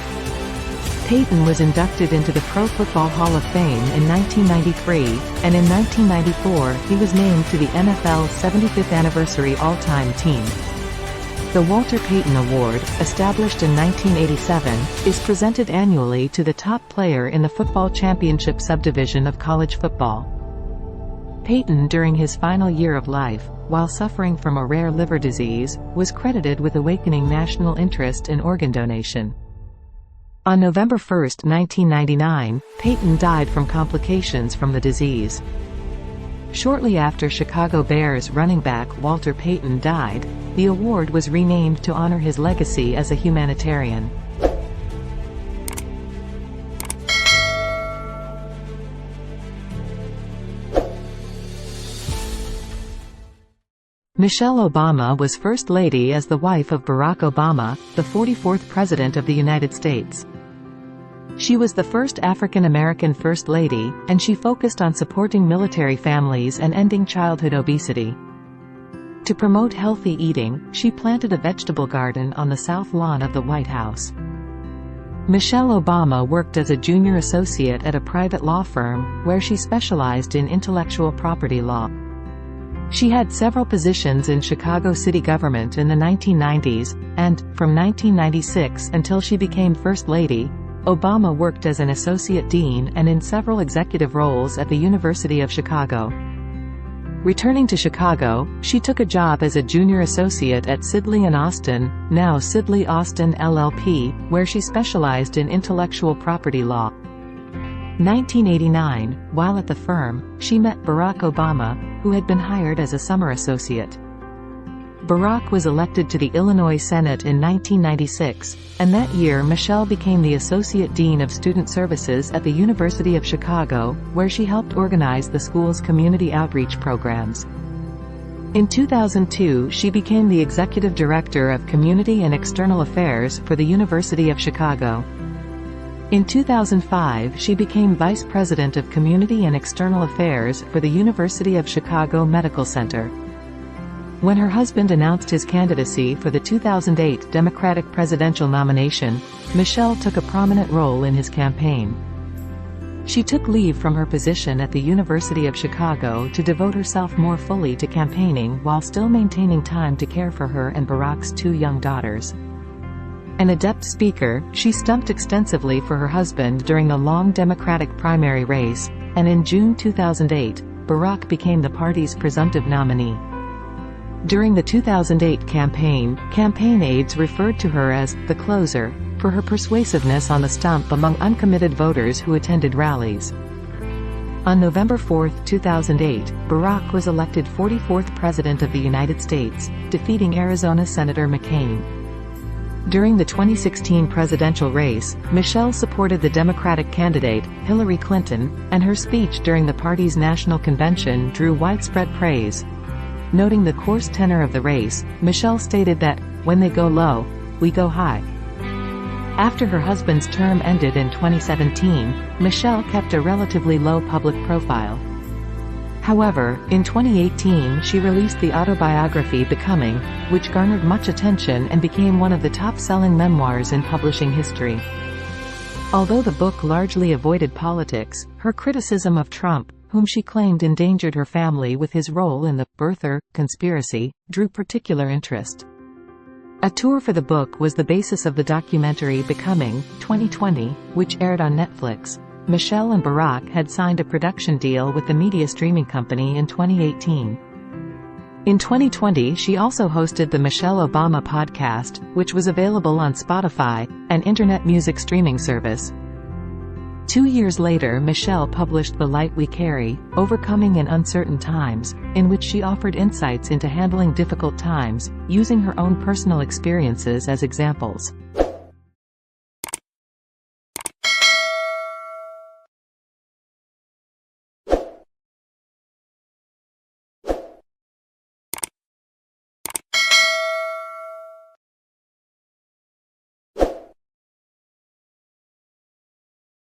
Payton was inducted into the Pro Football Hall of Fame in 1993, and in 1994 he was named to the NFL's 75th anniversary all-time team. The Walter Payton Award, established in 1987, is presented annually to the top player in the football championship subdivision of college football. Payton, during his final year of life, while suffering from a rare liver disease, was credited with awakening national interest in organ donation. On November 1, 1999, Payton died from complications from the disease. Shortly after Chicago Bears running back Walter Payton died, the award was renamed to honor his legacy as a humanitarian. Michelle Obama was First Lady as the wife of Barack Obama, the 44th President of the United States. She was the first African-American First Lady, and she focused on supporting military families and ending childhood obesity. To promote healthy eating, she planted a vegetable garden on the south lawn of the White House. Michelle Obama worked as a junior associate at a private law firm, where she specialized in intellectual property law. She had several positions in Chicago city government in the 1990s, and, from 1996 until she became First Lady, Obama worked as an associate dean and in several executive roles at the University of Chicago. Returning to Chicago, she took a job as a junior associate at Sidley & Austin, now Sidley Austin LLP, where she specialized in intellectual property law. 1989, while at the firm, she met Barack Obama, who had been hired as a summer associate. Barack was elected to the Illinois Senate in 1996, and that year Michelle became the Associate Dean of Student Services at the University of Chicago, where she helped organize the school's community outreach programs. In 2002 she became the Executive Director of Community and External Affairs for the University of Chicago. In 2005, she became Vice President of Community and External Affairs for the University of Chicago Medical Center. When her husband announced his candidacy for the 2008 Democratic presidential nomination, Michelle took a prominent role in his campaign. She took leave from her position at the University of Chicago to devote herself more fully to campaigning while still maintaining time to care for her and Barack's 2 young daughters. An adept speaker, she stumped extensively for her husband during the long Democratic primary race, and in June 2008, Barack became the party's presumptive nominee. During the 2008 campaign aides referred to her as the closer for her persuasiveness on the stump among uncommitted voters who attended rallies. On November 4, 2008, Barack was elected 44th President of the United States, defeating Arizona Senator McCain. During the 2016 presidential race, Michelle supported the Democratic candidate, Hillary Clinton, and her speech during the party's national convention drew widespread praise. Noting the coarse tenor of the race, Michelle stated that, "When they go low, we go high." After her husband's term ended in 2017, Michelle kept a relatively low public profile. However, in 2018 she released the autobiography Becoming, which garnered much attention and became one of the top-selling memoirs in publishing history. Although the book largely avoided politics, her criticism of Trump, whom she claimed endangered her family with his role in the birther conspiracy, drew particular interest. A tour for the book was the basis of the documentary Becoming, 2020, which aired on Netflix. Michelle and Barack had signed a production deal with the media streaming company in 2018. In 2020 she also hosted the Michelle Obama podcast, which was available on Spotify, an internet music streaming service. 2 years later Michelle published The Light We Carry, Overcoming in Uncertain Times, in which she offered insights into handling difficult times, using her own personal experiences as examples.